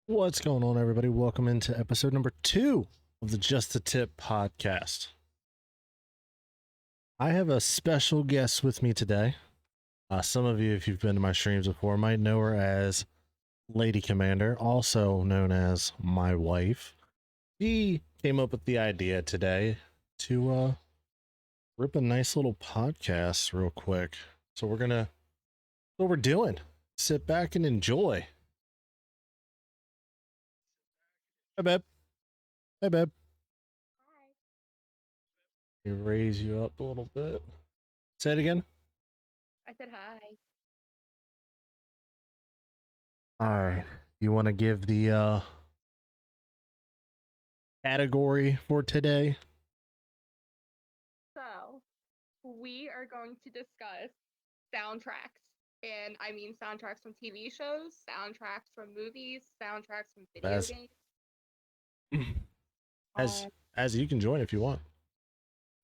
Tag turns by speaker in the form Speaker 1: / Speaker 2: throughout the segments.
Speaker 1: What's going on, everybody? Welcome into episode number 2 of the Just a Tip podcast. I have a special guest with me today. Some of you, if you've been to my streams before, might know her as Lady Commander, also known as my wife. She came up with the idea today to rip a nice little podcast real quick. So what we're doing. Sit back and enjoy. Hey, babe. Hey, babe. Let me raise you up a little bit. Say it again.
Speaker 2: I said hi.
Speaker 1: All right. You want to give the category for today?
Speaker 2: So, we are going to discuss soundtracks. And I mean soundtracks from TV shows, soundtracks from movies, soundtracks from video
Speaker 1: As
Speaker 2: games.
Speaker 1: as
Speaker 2: Um,
Speaker 1: as you can join if you want.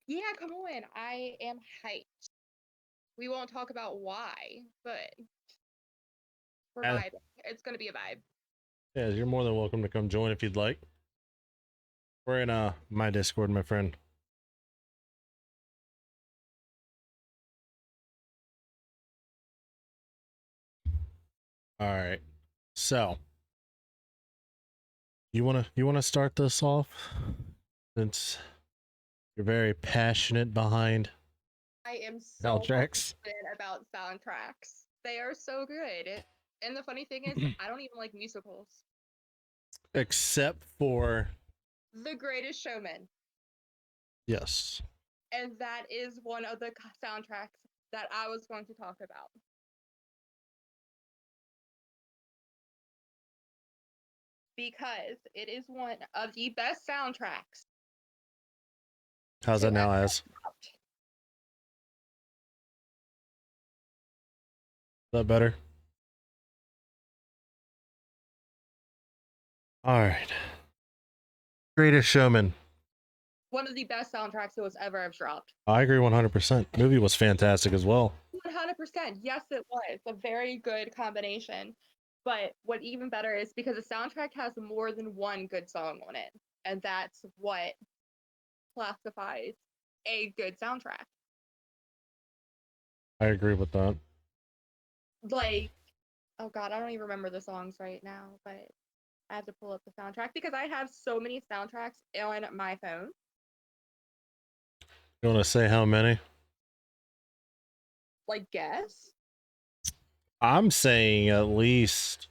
Speaker 2: yeah, come on. I am hyped. We won't talk about why, but we're
Speaker 1: As,
Speaker 2: vibing. It's going to be a vibe.
Speaker 1: yeah, you're more than welcome to come join if you'd like. We're in my Discord, my friend. All right. So, you wanna start this off since you're very passionate behind
Speaker 2: I am so
Speaker 1: soundtracks.
Speaker 2: passionate about soundtracks. They are so good. And the funny thing is, I don't even like musicals.
Speaker 1: Except for
Speaker 2: The Greatest Showman.
Speaker 1: yes.
Speaker 2: And that is one of the soundtracks that I was going to talk about. Because it is one of the best soundtracks.
Speaker 1: How's that now, as? Is that better? All right. Greatest Showman.
Speaker 2: One of the best soundtracks that was ever dropped.
Speaker 1: I agree 100%. Movie was fantastic as well.
Speaker 2: 100%. Yes, it was a very good combination. But what even better is because the soundtrack has more than one good song on it. And that's what classifies a good soundtrack.
Speaker 1: I agree with that.
Speaker 2: Like, oh God, I don't even remember the songs right now, but I have to pull up the soundtrack because I have so many soundtracks on my phone.
Speaker 1: You want to say how many?
Speaker 2: Like, guess?
Speaker 1: I'm saying at least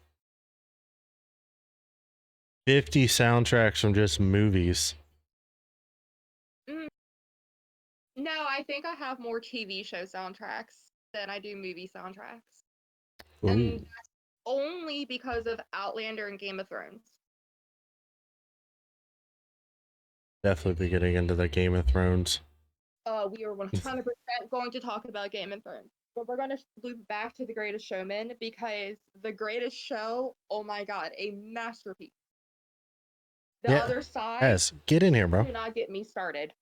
Speaker 1: 50 soundtracks from just movies.
Speaker 2: No, I think I have more TV show soundtracks than I do movie soundtracks.
Speaker 1: Ooh.
Speaker 2: And that's only because of Outlander and Game of Thrones.
Speaker 1: Definitely be getting into the Game of Thrones.
Speaker 2: We are 100% going to talk about Game of Thrones. But we're going to loop back to The Greatest Showman because The Greatest Show, oh my God, a masterpiece. The other side,
Speaker 1: yes, get in here, bro.
Speaker 2: Do not get me started.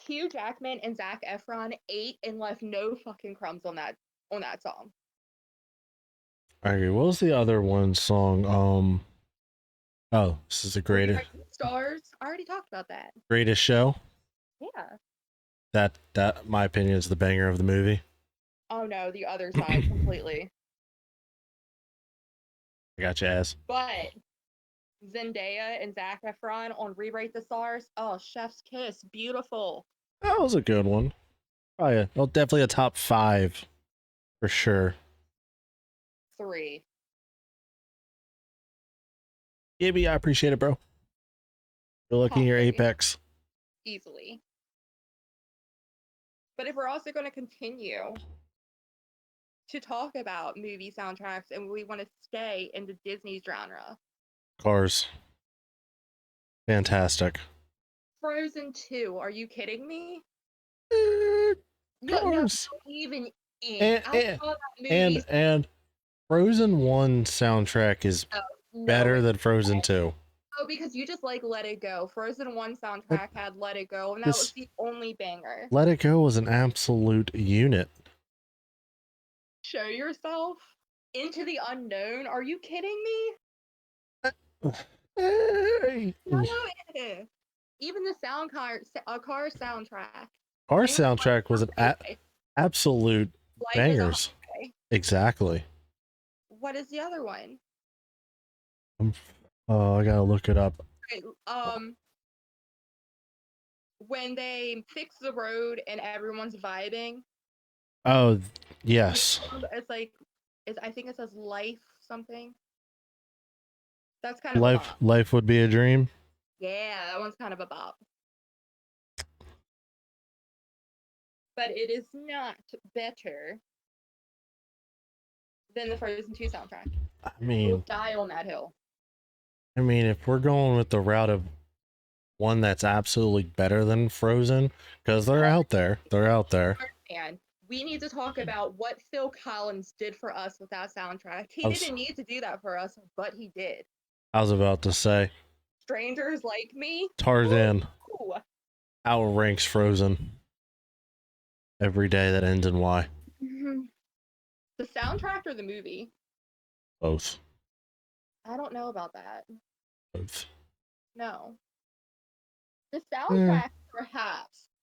Speaker 2: Hugh Jackman and Zac Efron ate and left no fucking crumbs on that song.
Speaker 1: I agree. What was the other one song? Oh, this is the greatest
Speaker 2: Stars. I already talked about that.
Speaker 1: Greatest Show.
Speaker 2: Yeah.
Speaker 1: That my opinion is the banger of the movie.
Speaker 2: Oh no, the other side completely.
Speaker 1: I got you, ass.
Speaker 2: But Zendaya and Zac Efron on Rewrite the Stars. Oh, Chef's Kiss, beautiful.
Speaker 1: That was a good one. Oh, definitely a top 5 for sure.
Speaker 2: 3.
Speaker 1: Gibby, I appreciate it, bro. You're looking your apex.
Speaker 2: Easily. But if we're also going to continue to talk about movie soundtracks and we want to stay in the Disney genre.
Speaker 1: Cars. Fantastic.
Speaker 2: Frozen 2, are you kidding me?
Speaker 1: Cars.
Speaker 2: No, even in.
Speaker 1: And Frozen 1 soundtrack is better than Frozen 2.
Speaker 2: Oh, because you just like Let It Go. Frozen 1 soundtrack had Let It Go, and that was the only banger.
Speaker 1: Let It Go was an absolute unit.
Speaker 2: Show yourself. Into the Unknown? Are you kidding me?
Speaker 1: Hey.
Speaker 2: No, even the car soundtrack.
Speaker 1: Our
Speaker 2: Anyone watch
Speaker 1: soundtrack was an absolute
Speaker 2: Life is a
Speaker 1: bangers.
Speaker 2: Highway?
Speaker 1: Exactly.
Speaker 2: What is the other one?
Speaker 1: I'm, oh, I gotta look it up.
Speaker 2: Okay, when they fix the road and everyone's vibing.
Speaker 1: Oh, yes.
Speaker 2: It's like, I think it says life something. That's kind of a bop.
Speaker 1: Life would be a dream.
Speaker 2: Yeah, that one's kind of a bop. But it is not better than the Frozen 2 soundtrack.
Speaker 1: I mean,
Speaker 2: die on that hill.
Speaker 1: if we're going with the route of one that's absolutely better than Frozen, because they're out there.
Speaker 2: And we need to talk about what Phil Collins did for us with that soundtrack. He didn't need to do that for us, but he did.
Speaker 1: I was about to say,
Speaker 2: Strangers Like Me.
Speaker 1: Tarzan outranks Frozen every day that ends in Y.
Speaker 2: The soundtrack or the movie?
Speaker 1: Both.
Speaker 2: I don't know about that.
Speaker 1: Both.
Speaker 2: No. The soundtrack,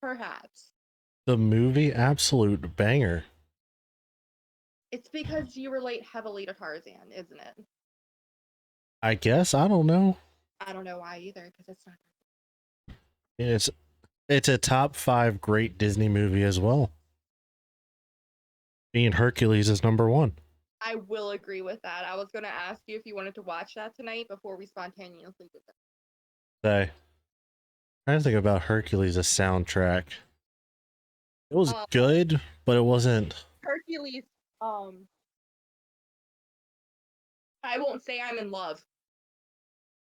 Speaker 2: perhaps.
Speaker 1: The movie, absolute banger.
Speaker 2: It's because you relate heavily to Tarzan, isn't it?
Speaker 1: I guess. I don't know.
Speaker 2: I don't know why either, because it's not.
Speaker 1: It's a top 5 great Disney movie as well. Being Hercules is number 1.
Speaker 2: I will agree with that. I was going to ask you if you wanted to watch that tonight before we spontaneously did that.
Speaker 1: I'm trying to think about Hercules' soundtrack. It was good, but it wasn't.
Speaker 2: Hercules, I Won't Say I'm in Love.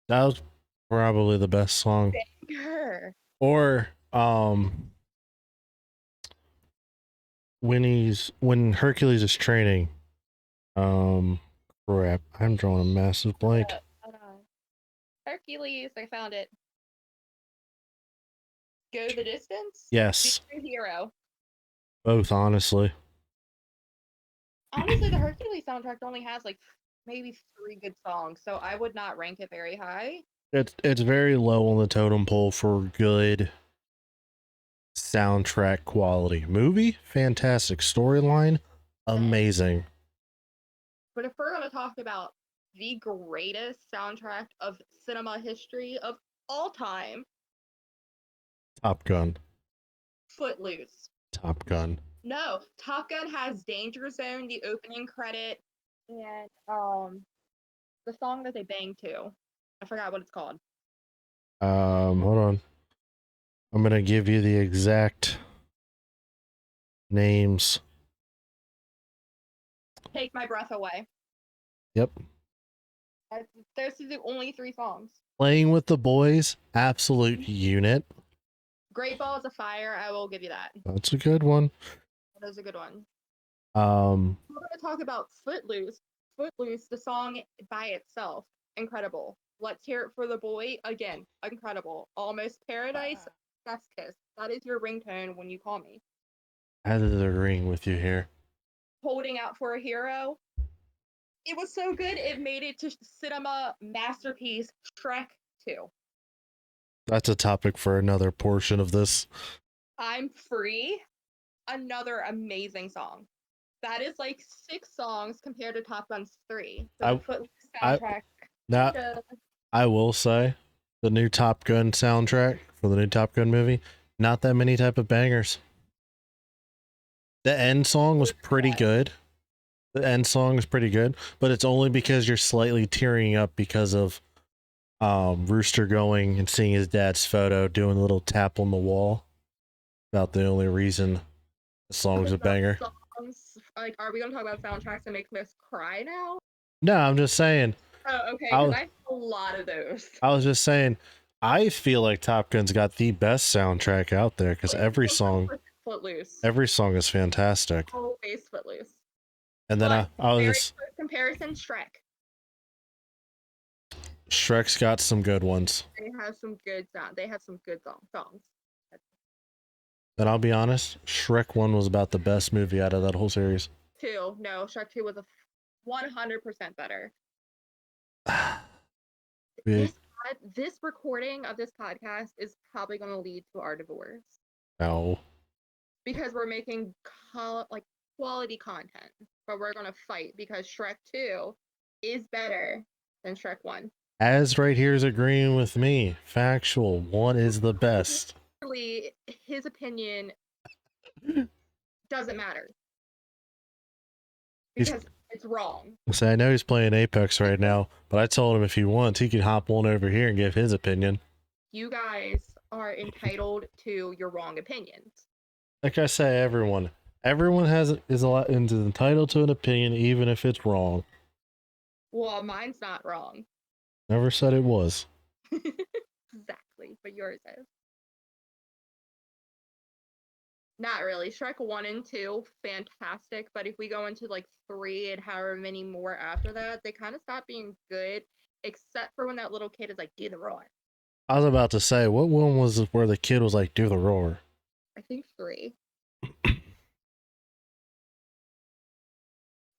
Speaker 1: That was probably the best song.
Speaker 2: Banger.
Speaker 1: Or when Hercules is training. Crap, I'm drawing a massive blank.
Speaker 2: Hercules, I found it. Go the Distance?
Speaker 1: Yes.
Speaker 2: Hero.
Speaker 1: Both, honestly.
Speaker 2: Honestly, the Hercules soundtrack only has like maybe 3 good songs, so I would not rank it very high.
Speaker 1: It's very low on the totem pole for good soundtrack quality. Movie, fantastic. Storyline, amazing.
Speaker 2: But if we're going to talk about the greatest soundtrack of cinema history of all time,
Speaker 1: Top Gun.
Speaker 2: Footloose.
Speaker 1: Top Gun.
Speaker 2: No, Top Gun has Danger Zone, the opening credit, and the song that they bang to. I forgot what it's called.
Speaker 1: Hold on. I'm gonna give you the exact names.
Speaker 2: Take My Breath Away.
Speaker 1: Yep.
Speaker 2: Those are the only 3 songs.
Speaker 1: Playing with the Boys, absolute unit.
Speaker 2: Great Balls of Fire, I will give you that.
Speaker 1: That's a good one.
Speaker 2: That is a good one.
Speaker 1: We're
Speaker 2: going to talk about Footloose. Footloose, the song by itself, incredible. Let's Hear It for the Boy, again, incredible. Almost Paradise, Chef's Kiss. That is your ringtone when you call me.
Speaker 1: I had to ring with you here.
Speaker 2: Holding Out for a Hero. It was so good, it made it to cinema masterpiece Shrek 2.
Speaker 1: That's a topic for another portion of this.
Speaker 2: I'm Free, another amazing song. That is like 6 songs compared to Top Gun's 3. So the Footloose soundtrack.
Speaker 1: I will say, the new Top Gun soundtrack for the new Top Gun movie, not that many type of bangers. The end song was pretty good. But it's only because you're slightly tearing up because of Rooster going and seeing his dad's photo, doing a little tap on the wall. About the only reason the song's a banger.
Speaker 2: Like, are we gonna talk about soundtracks that make us cry now?
Speaker 1: No, I'm just saying.
Speaker 2: Oh, okay, because I have a lot of those.
Speaker 1: I was just saying, I feel like Top Gun's got the best soundtrack out there because every song is fantastic.
Speaker 2: Always Footloose.
Speaker 1: And then I was just
Speaker 2: comparison Shrek.
Speaker 1: Shrek's got some good ones.
Speaker 2: They have some good songs.
Speaker 1: And I'll be honest, Shrek 1 was about the best movie out of that whole series.
Speaker 2: 2, no, Shrek 2 was 100% better.
Speaker 1: Big
Speaker 2: This recording of this podcast is probably going to lead to our divorce
Speaker 1: no.
Speaker 2: because we're making like quality content, but we're going to fight because Shrek 2 is better than Shrek 1.
Speaker 1: As right here is agreeing with me. Factual. One is the best.
Speaker 2: Literally, his opinion doesn't matter
Speaker 1: He's
Speaker 2: because it's wrong.
Speaker 1: say I know he's playing Apex right now, but I told him if he wants, he can hop on over here and give his opinion.
Speaker 2: You guys are entitled to your wrong opinions.
Speaker 1: Like I say, everyone is entitled to an opinion, even if it's wrong.
Speaker 2: Well, mine's not wrong.
Speaker 1: Never said it was.
Speaker 2: Exactly, but yours is. Not really. Shrek 1 and 2, fantastic. But if we go into like 3 and however many more after that, they kind of stop being good, except for when that little kid is like, do the roar.
Speaker 1: I was about to say, what one was where the kid was like, do the roar?
Speaker 2: I think 3.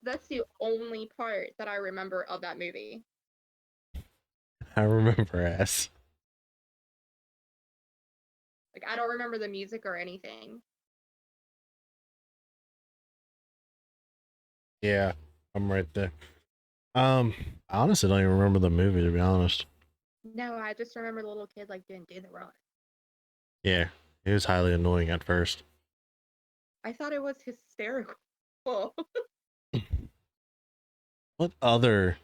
Speaker 2: That's the only part that I remember of that movie.
Speaker 1: I remember ass.
Speaker 2: Like, I don't remember the music or anything.
Speaker 1: Yeah, I'm right there. I honestly don't even remember the movie, to be honest.
Speaker 2: No, I just remember the little kid like doing do the roar.
Speaker 1: Yeah, it was highly annoying at first.
Speaker 2: I thought it was hysterical.
Speaker 1: What other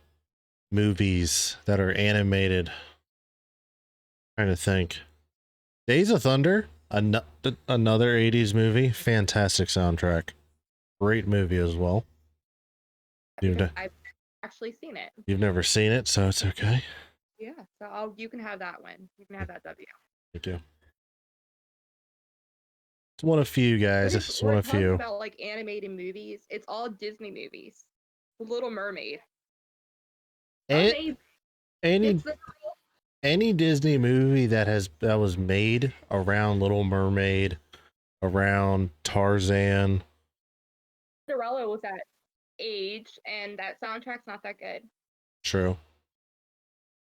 Speaker 1: movies that are animated? Trying to think. Days of Thunder, another 80s movie, fantastic soundtrack. Great movie as well.
Speaker 2: I've actually seen it.
Speaker 1: You've never seen it, so it's okay.
Speaker 2: Yeah, so you can have that one. You can have that W.
Speaker 1: Thank you. It's one of few, guys. It's one of few.
Speaker 2: About like animated movies, it's all Disney movies. Little Mermaid.
Speaker 1: Any Disney movie that was made around Little Mermaid, around Tarzan.
Speaker 2: Cinderella was that age, and that soundtrack's not that good.
Speaker 1: True.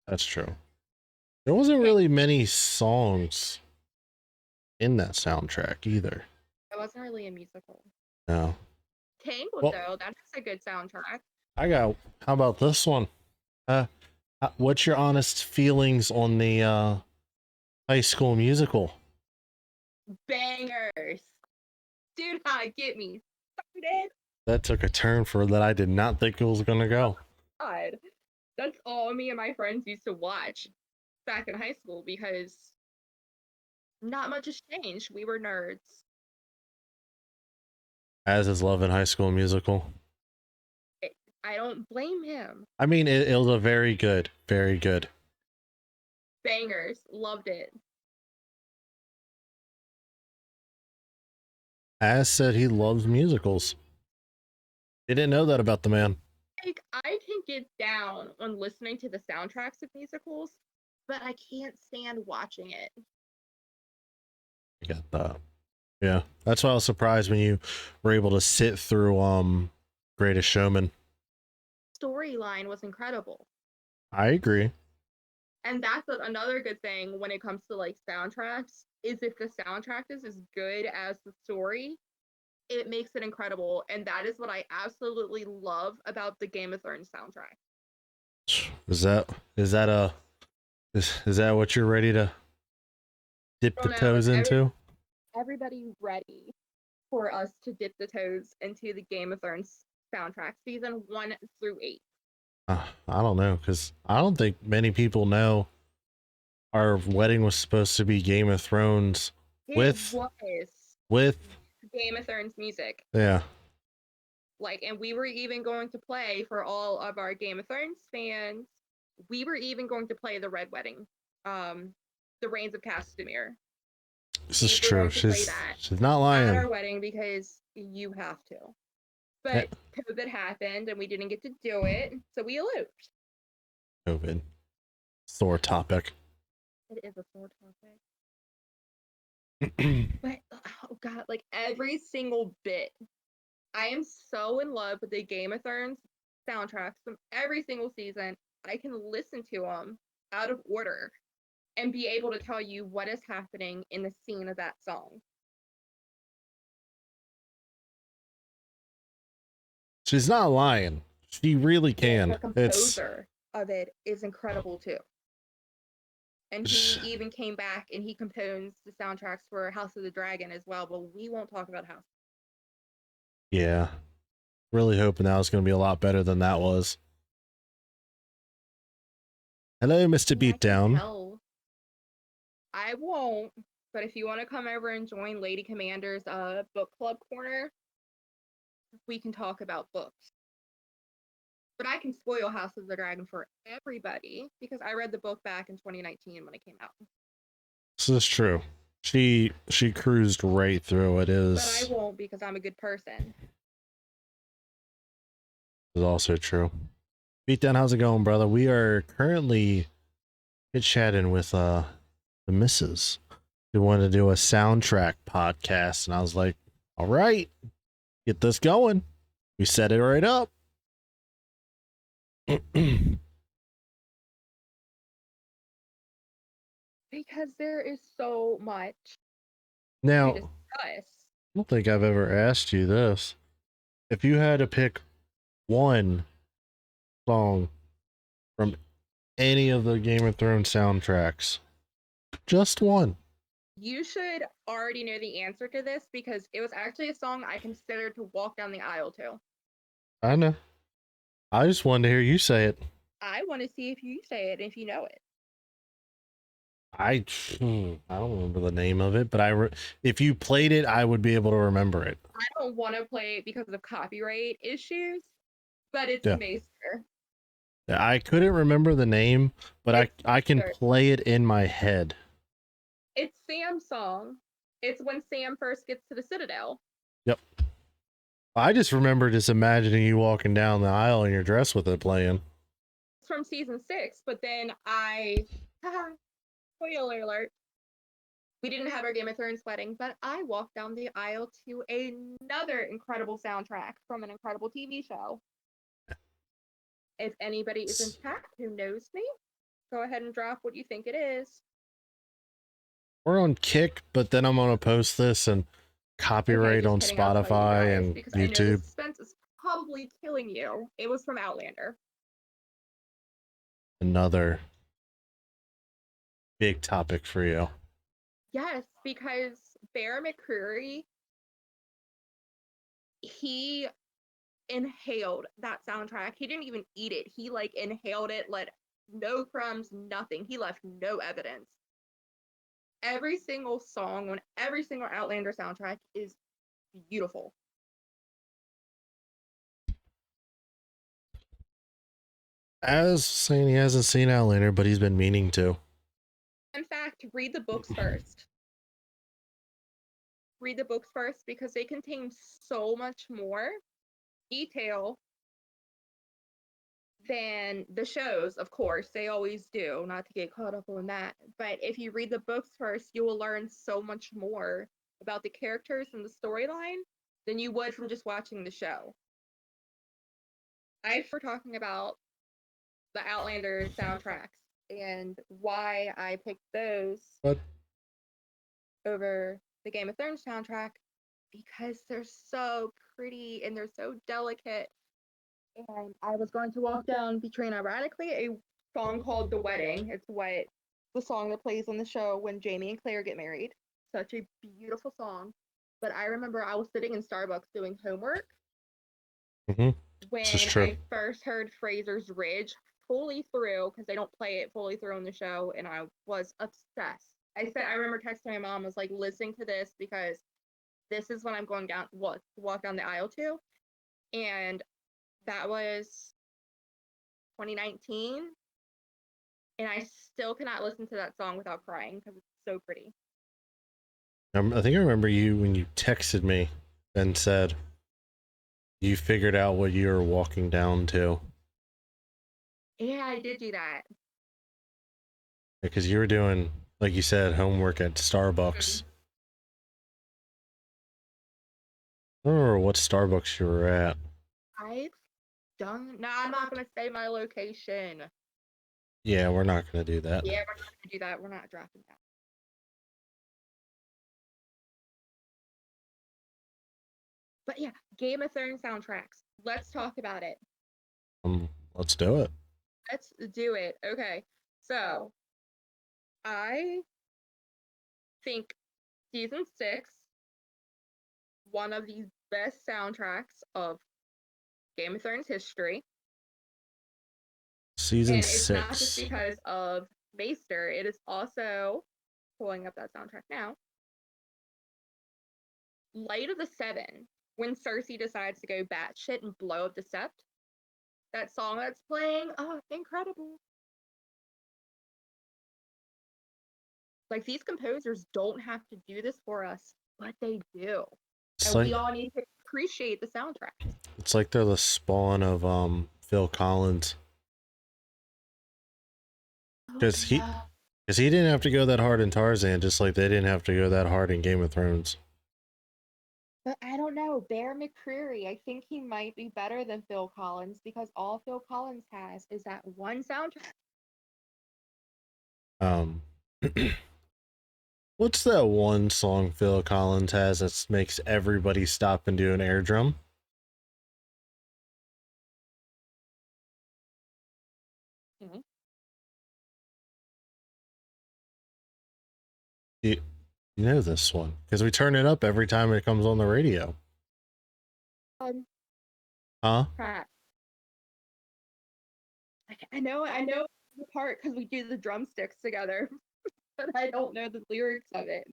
Speaker 1: That's true. There wasn't really many songs in that soundtrack either.
Speaker 2: It wasn't really a musical.
Speaker 1: No.
Speaker 2: Tangled, though, that's a good soundtrack.
Speaker 1: How about this one? What's your honest feelings on the High School Musical?
Speaker 2: Bangers. Do not get me started.
Speaker 1: That took a turn for that I did not think it was gonna go.
Speaker 2: God, that's all me and my friends used to watch back in high school because not much has changed. We were nerds.
Speaker 1: As is love in High School Musical.
Speaker 2: I don't blame him.
Speaker 1: I mean, it was a very good.
Speaker 2: Bangers. Loved it.
Speaker 1: As said, he loves musicals. Didn't know that about the man.
Speaker 2: Like, I can get down on listening to the soundtracks of musicals, but I can't stand watching it.
Speaker 1: I got that. Yeah, that's why I was surprised when you were able to sit through Greatest Showman.
Speaker 2: Storyline was incredible.
Speaker 1: I agree.
Speaker 2: And that's another good thing when it comes to like soundtracks, is if the soundtrack is as good as the story, it makes it incredible. And that is what I absolutely love about the Game of Thrones soundtrack.
Speaker 1: Is that what you're ready to dip the toes into?
Speaker 2: Everybody ready for us to dip the toes into the Game of Thrones soundtrack, season 1 through 8.
Speaker 1: I don't know, because I don't think many people know our wedding was supposed to be Game of Thrones with
Speaker 2: Game of Thrones music.
Speaker 1: Yeah.
Speaker 2: Like, and we were even going to play for all of our Game of Thrones fans. We were even going to play the Red Wedding, the Reigns of Castamere.
Speaker 1: This is true. She's not lying.
Speaker 2: At our wedding because you have to. But COVID happened and we didn't get to do it, so we eloped.
Speaker 1: COVID. Sore topic.
Speaker 2: It is a sore topic. But, oh God, like every single bit. I am so in love with the Game of Thrones soundtracks from every single season. I can listen to them out of order and be able to tell you what is happening in the scene of that song.
Speaker 1: She's not lying. She really can.
Speaker 2: The composer of it is incredible too. And he even came back and he composed the soundtracks for House of the Dragon as well, but we won't talk about House.
Speaker 1: Yeah. Really hoping that was going to be a lot better than that was. Hello, Mr. Beatdown.
Speaker 2: I won't, but if you want to come over and join Lady Commander's book club corner, we can talk about books. But I can spoil House of the Dragon for everybody because I read the book back in 2019 when it came out.
Speaker 1: This is true. She cruised right through it.
Speaker 2: But I won't because I'm a good person.
Speaker 1: Is also true. Beatdown, how's it going, brother? We are currently chatting with the missus who wanted to do a soundtrack podcast, and I was like, all right, get this going. We set it right up.
Speaker 2: Because there is so much
Speaker 1: now
Speaker 2: to discuss.
Speaker 1: I don't think I've ever asked you this. If you had to pick one song from any of the Game of Thrones soundtracks, just one.
Speaker 2: You should already know the answer to this because it was actually a song I considered to walk down the aisle to.
Speaker 1: I know. I just wanted to hear you say it.
Speaker 2: I want to see if you say it, if you know it.
Speaker 1: I don't remember the name of it, but if you played it, I would be able to remember it.
Speaker 2: I don't want to play it because of copyright issues, but it's Maester.
Speaker 1: Yeah, I couldn't remember the name, but I can play it in my head.
Speaker 2: It's Sam's song. It's when Sam first gets to the Citadel.
Speaker 1: Yep. I just remember just imagining you walking down the aisle in your dress with it playing.
Speaker 2: It's from season 6, but then spoiler alert, we didn't have our Game of Thrones wedding, but I walked down the aisle to another incredible soundtrack from an incredible TV show. If anybody is in chat who knows me, go ahead and drop what you think it is.
Speaker 1: We're on Kick, but then I'm gonna post this and copyright on Spotify and YouTube. I know the
Speaker 2: suspense is probably killing you. It was from Outlander.
Speaker 1: Another big topic for you.
Speaker 2: Yes, because Bear McCreary, he inhaled that soundtrack. He didn't even eat it. He inhaled it, let no crumbs, nothing. He left no evidence. Every single song on every single Outlander soundtrack is beautiful.
Speaker 1: As saying he hasn't seen Outlander, but he's been meaning to.
Speaker 2: In fact, read the books first. Read the books first because they contain so much more detail than the shows, of course. They always do, not to get caught up on that. But if you read the books first, you will learn so much more about the characters and the storyline than you would from just watching the show. We're talking about the Outlander soundtracks and why I picked those over the Game of Thrones soundtrack because they're so pretty and they're so delicate. And I was going to walk down between, ironically, a song called The Wedding. It's the song that plays on the show when Jamie and Claire get married. Such a beautiful song. But I remember I was sitting in Starbucks doing homework when I first heard Fraser's Ridge fully through, because they don't play it fully through on the show, and I was obsessed. I remember texting my mom, was like, listening to this because this is when I'm going down, walk down the aisle to. And that was 2019. And I still cannot listen to that song without crying because it's so pretty.
Speaker 1: I think I remember you when you texted me and said you figured out what you were walking down to.
Speaker 2: Yeah, I did do that.
Speaker 1: Because you were doing, like you said, homework at Starbucks. I don't remember what Starbucks you were at.
Speaker 2: I Dung? No, I'm not gonna say my location.
Speaker 1: Yeah, we're not gonna do that.
Speaker 2: Yeah, we're not gonna do that. We're not dropping that. But yeah, Game of Thrones soundtracks. Let's talk about it.
Speaker 1: Let's do it.
Speaker 2: Let's do it. Okay. So I think season 6, one of the best soundtracks of Game of Thrones history.
Speaker 1: Season
Speaker 2: And it's not just
Speaker 1: 6.
Speaker 2: because of Maester, it is also pulling up that soundtrack now. Light of the Seven, when Cersei decides to go batshit and blow up the Sept. That song that's playing, oh, incredible. Like, these composers don't have to do this for us, but they do. And we all need to appreciate the soundtrack.
Speaker 1: It's like they're the spawn of Phil Collins. Because he didn't have to go that hard in Tarzan, just like they didn't have to go that hard in Game of Thrones.
Speaker 2: But I don't know, Bear McCreary, I think he might be better than Phil Collins because all Phil Collins has is that one soundtrack.
Speaker 1: What's that one song Phil Collins has that makes everybody stop and do an air drum?
Speaker 2: Mm-hmm.
Speaker 1: You know this one because we turn it up every time it comes on the radio. Huh?
Speaker 2: Crap. I know the part because we do the drumsticks together, but I don't know the lyrics of it.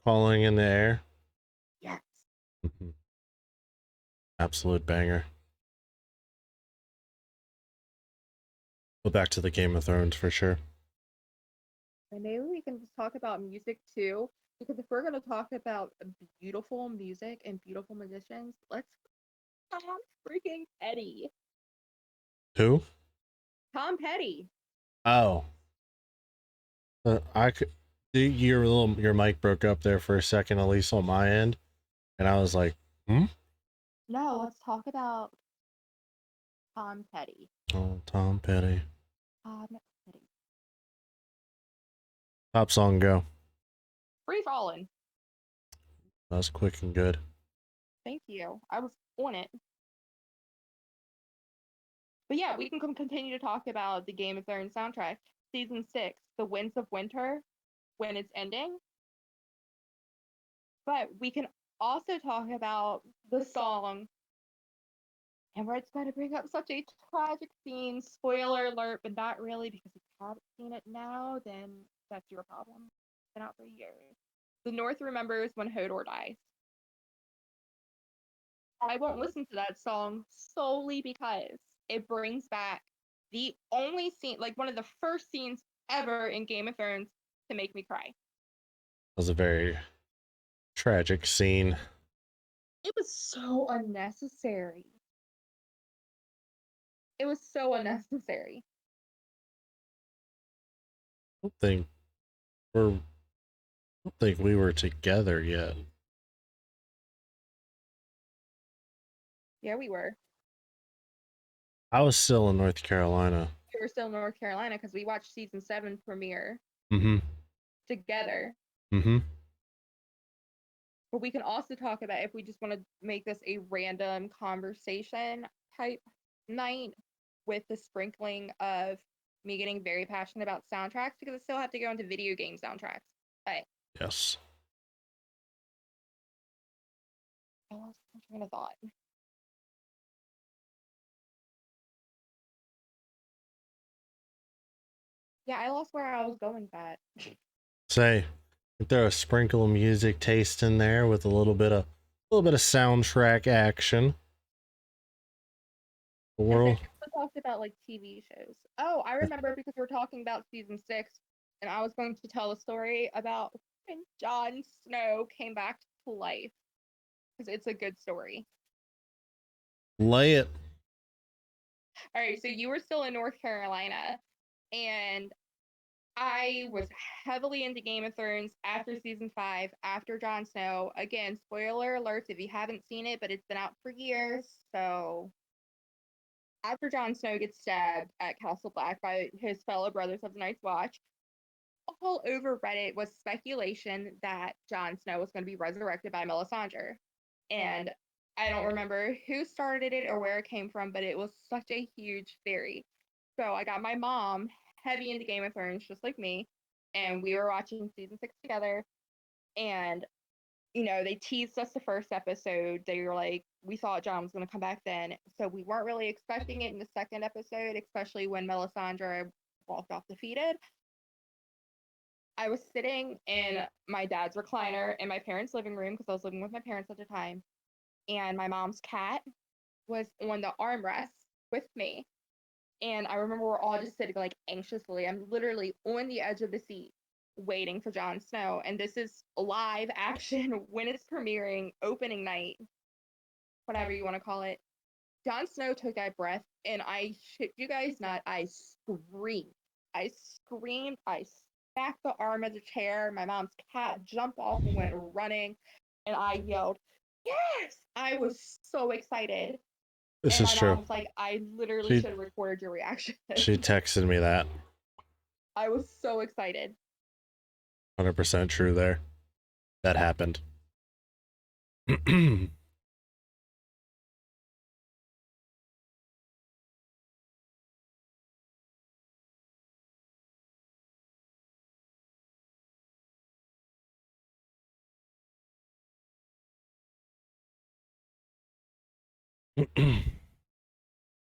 Speaker 1: Falling in the air.
Speaker 2: Yes.
Speaker 1: Absolute banger. Go back to the Game of Thrones for sure.
Speaker 2: And maybe we can just talk about music too, because if we're going to talk about beautiful music and beautiful musicians, let's Tom freaking Petty.
Speaker 1: Who?
Speaker 2: Tom Petty.
Speaker 1: Oh. I could. Your mic broke up there for a second, at least on my end, and I was like, "Hmm."
Speaker 2: No, let's talk about Tom Petty.
Speaker 1: Oh, Tom Petty.
Speaker 2: Tom Petty.
Speaker 1: Top song, go.
Speaker 2: Free Fallin'.
Speaker 1: That was quick and good.
Speaker 2: Thank you. I was on it. But yeah, we can continue to talk about the Game of Thrones soundtrack. Season 6, The Winds of Winter, when it's ending. But we can also talk about the song, and we're just going to bring up such a tragic scene. Spoiler alert, but not really, because if you haven't seen it now, then that's your problem. It's been out for years. The North remembers when Hodor dies. I won't listen to that song solely because it brings back the only scene, like one of the first scenes ever in Game of Thrones to make me cry.
Speaker 1: That was a very tragic scene.
Speaker 2: It was so unnecessary. It was so unnecessary.
Speaker 1: I don't think we were together yet.
Speaker 2: Yeah, we were.
Speaker 1: I was still in North Carolina.
Speaker 2: We were still in North Carolina because we watched season 7 premiere together. But we can also talk about, if we just want to make this a random conversation type night, with the sprinkling of me getting very passionate about soundtracks, because I still have to go into video game soundtracks. But
Speaker 1: Yes.
Speaker 2: I lost my train of thought. Yeah, I lost where I was going with that.
Speaker 1: Say, throw a sprinkle of music taste in there with a little bit of soundtrack action. The world.
Speaker 2: We talked about like TV shows. Oh, I remember, because we were talking about season 6, and I was going to tell a story about when Jon Snow came back to life, because it's a good story.
Speaker 1: Lay it.
Speaker 2: All right, so you were still in North Carolina, and I was heavily into Game of Thrones after season 5, after Jon Snow. Again, spoiler alerts if you haven't seen it, but it's been out for years, so after Jon Snow gets stabbed at Castle Black by his fellow brothers of the Night's Watch, all over Reddit was speculation that Jon Snow was going to be resurrected by Melisandre. And I don't remember who started it or where it came from, but it was such a huge theory. So I got my mom heavy into Game of Thrones, just like me, and we were watching season 6 together. And they teased us the first episode. They were like, we thought John was going to come back then. So we weren't really expecting it in the second episode, especially when Melisandre walked off defeated. I was sitting in my dad's recliner in my parents' living room because I was living with my parents at the time. And my mom's cat was on the armrest with me. And I remember we're all just sitting like anxiously. I'm literally on the edge of the seat waiting for Jon Snow. And this is live action when it's premiering, opening night, whatever you want to call it. Jon Snow took that breath, and I shit you guys not, I screamed. I screamed. I smacked the arm of the chair. My mom's cat jumped off and went running, and I yelled, "Yes!" I was so excited.
Speaker 1: This
Speaker 2: And
Speaker 1: is
Speaker 2: my
Speaker 1: true.
Speaker 2: mom was like, I literally
Speaker 1: She
Speaker 2: should have recorded your reaction.
Speaker 1: she texted me that.
Speaker 2: I was so excited.
Speaker 1: 100% true there. That happened.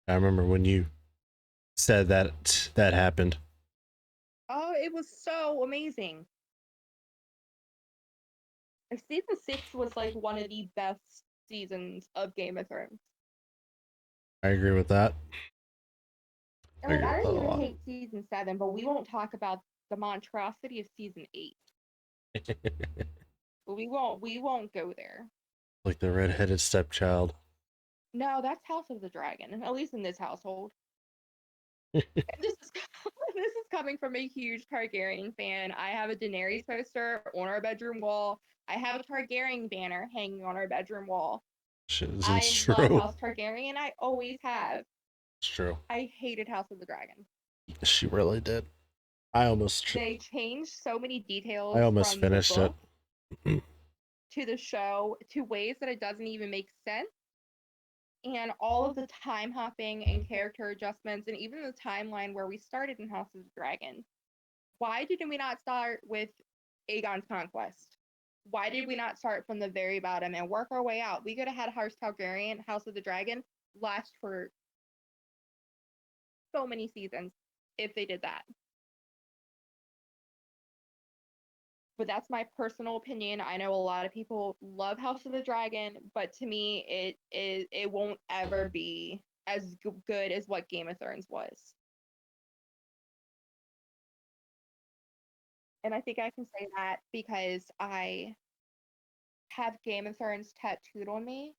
Speaker 1: I remember when you said that happened.
Speaker 2: Oh, it was so amazing. Season 6 was like one of the best seasons of Game of Thrones.
Speaker 1: I agree with that.
Speaker 2: And like, I didn't even hate season 7, but we won't talk about the monstrosity of season 8. We won't go there.
Speaker 1: Like the redheaded stepchild.
Speaker 2: No, that's House of the Dragon, at least in this household. And this is this is coming from a huge Targaryen fan. I have a Daenerys poster on our bedroom wall. I have a Targaryen banner hanging on our bedroom wall.
Speaker 1: Shit, it's
Speaker 2: I love
Speaker 1: true.
Speaker 2: House Targaryen. I always have.
Speaker 1: It's true.
Speaker 2: I hated House of the Dragon.
Speaker 1: She really did. I almost
Speaker 2: They changed so many
Speaker 1: I
Speaker 2: details
Speaker 1: almost
Speaker 2: from the
Speaker 1: finished it.
Speaker 2: book to the show to ways that it doesn't even make sense. And all of the time hopping and character adjustments, and even the timeline where we started in House of the Dragon. Why did we not start with Aegon's conquest? Why did we not start from the very bottom and work our way out? We could have had House Targaryen, House of the Dragon, last for so many seasons if they did that. But that's my personal opinion. I know a lot of people love House of the Dragon, but to me, it won't ever be as good as what Game of Thrones was. And I think I can say that because I have Game of Thrones tattooed on me.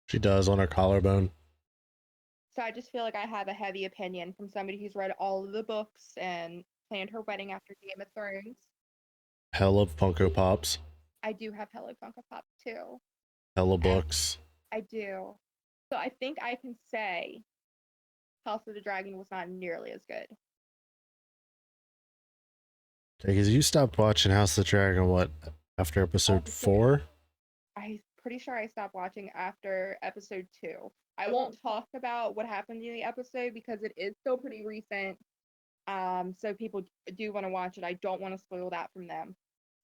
Speaker 1: She does on her collarbone.
Speaker 2: So I just feel like I have a heavy opinion from somebody who's read all of the books and planned her wedding after Game of Thrones.
Speaker 1: Hella Funko Pops.
Speaker 2: I do have Hello Funko Pop too.
Speaker 1: Hella books.
Speaker 2: I do. So I think I can say House of the Dragon was not nearly as good.
Speaker 1: Because you stopped watching House of the Dragon, what, after episode 4?
Speaker 2: I'm pretty sure I stopped watching after episode 2. I won't talk about what happened in the episode because it is still pretty recent. So people do want to watch it. I don't want to spoil that from them.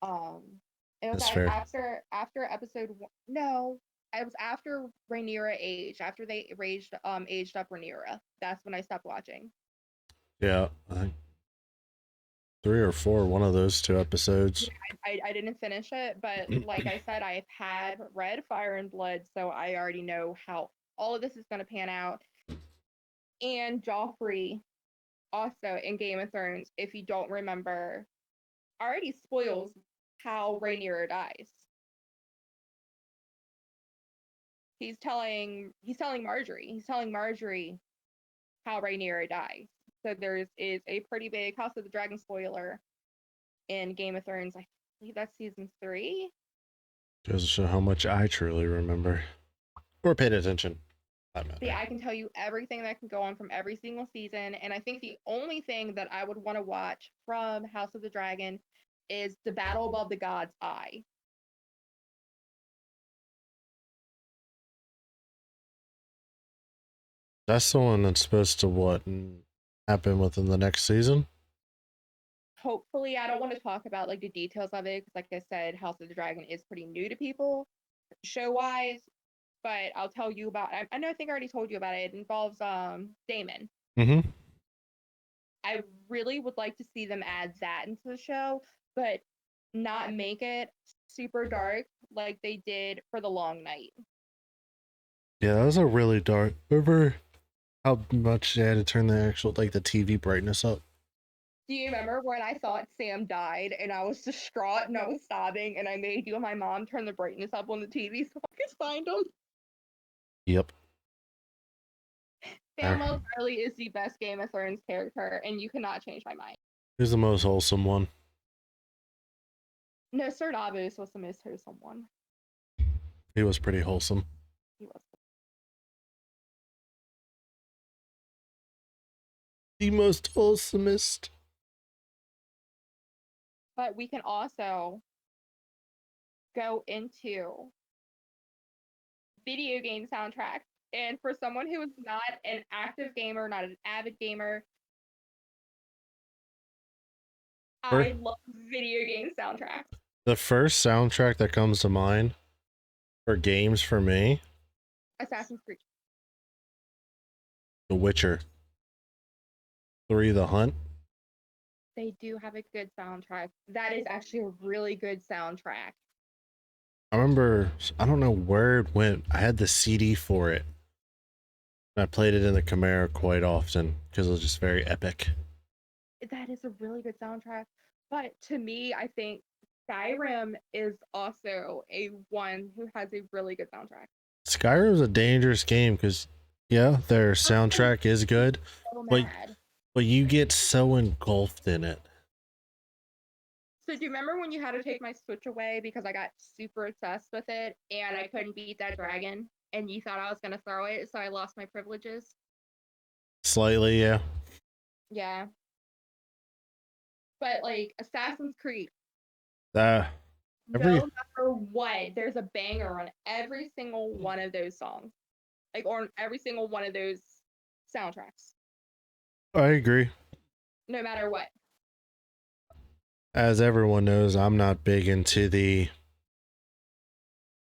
Speaker 2: It was
Speaker 1: That's fair.
Speaker 2: after episode 1. No, it was after Rhaenyra aged. After they aged up Rhaenyra. That's when I stopped watching.
Speaker 1: Yeah, I think 3 or 4, one of those 2 episodes.
Speaker 2: I didn't finish it, but like I said, I have read Fire and Blood, so I already know how all of this is going to pan out. And Joffrey, also in Game of Thrones, if you don't remember, already spoils how Rhaenyra dies. He's telling Marjorie. He's telling Marjorie how Rhaenyra dies. So there is a pretty big House of the Dragon spoiler in Game of Thrones. I believe that's season 3.
Speaker 1: Goes to show how much I truly remember. Or paid attention.
Speaker 2: See, I can tell you everything that can go on from every single season, and I think the only thing that I would want to watch from House of the Dragon is the Battle Above the Gods' Eye.
Speaker 1: That's the one that's supposed to happen within the next season.
Speaker 2: Hopefully, I don't want to talk about like the details of it because, like I said, House of the Dragon is pretty new to people, show wise. But I'll tell you about. I know I think I already told you about it. It involves Damon.
Speaker 1: Mm-hmm.
Speaker 2: I really would like to see them add that into the show, but not make it super dark like they did for the Long Night.
Speaker 1: Yeah, that was a really dark. Remember how much they had to turn the actual like the TV brightness up?
Speaker 2: Do you remember when I thought Sam died and I was distraught and I was sobbing and I made you and my mom turn the brightness up on the TV so I could find him?
Speaker 1: Yep.
Speaker 2: Sam Charlie is the best Game of Thrones character, and you cannot change my mind.
Speaker 1: Who's the most wholesome one?
Speaker 2: No, Sir Davos was the most wholesome one.
Speaker 1: He was pretty wholesome.
Speaker 2: He was.
Speaker 1: The most wholesomest.
Speaker 2: But we can also go into video game soundtracks. And for someone who is not an active gamer, not an avid gamer, I love video game soundtracks.
Speaker 1: The first soundtrack that comes to mind for games for me,
Speaker 2: Assassin's Creed.
Speaker 1: The Witcher 3, The Hunt.
Speaker 2: They do have a good soundtrack. That is actually a really good soundtrack.
Speaker 1: I remember, I don't know where it went. I had the CD for it. I played it in the Camaro quite often because it was just very epic.
Speaker 2: That is a really good soundtrack. But to me, I think Skyrim is also a one who has a really good soundtrack.
Speaker 1: Skyrim's a dangerous game because, yeah, their soundtrack is good, but you get so engulfed in it.
Speaker 2: So do you remember when you had to take my Switch away because I got super obsessed with it and I couldn't beat that dragon and you thought I was going to throw it, so I lost my privileges?
Speaker 1: Slightly, yeah.
Speaker 2: Yeah. But like Assassin's Creed,
Speaker 1: no
Speaker 2: matter what, there's a banger on every single one of those songs, like or on every single one of those soundtracks.
Speaker 1: I agree.
Speaker 2: No matter what.
Speaker 1: As everyone knows, I'm not big into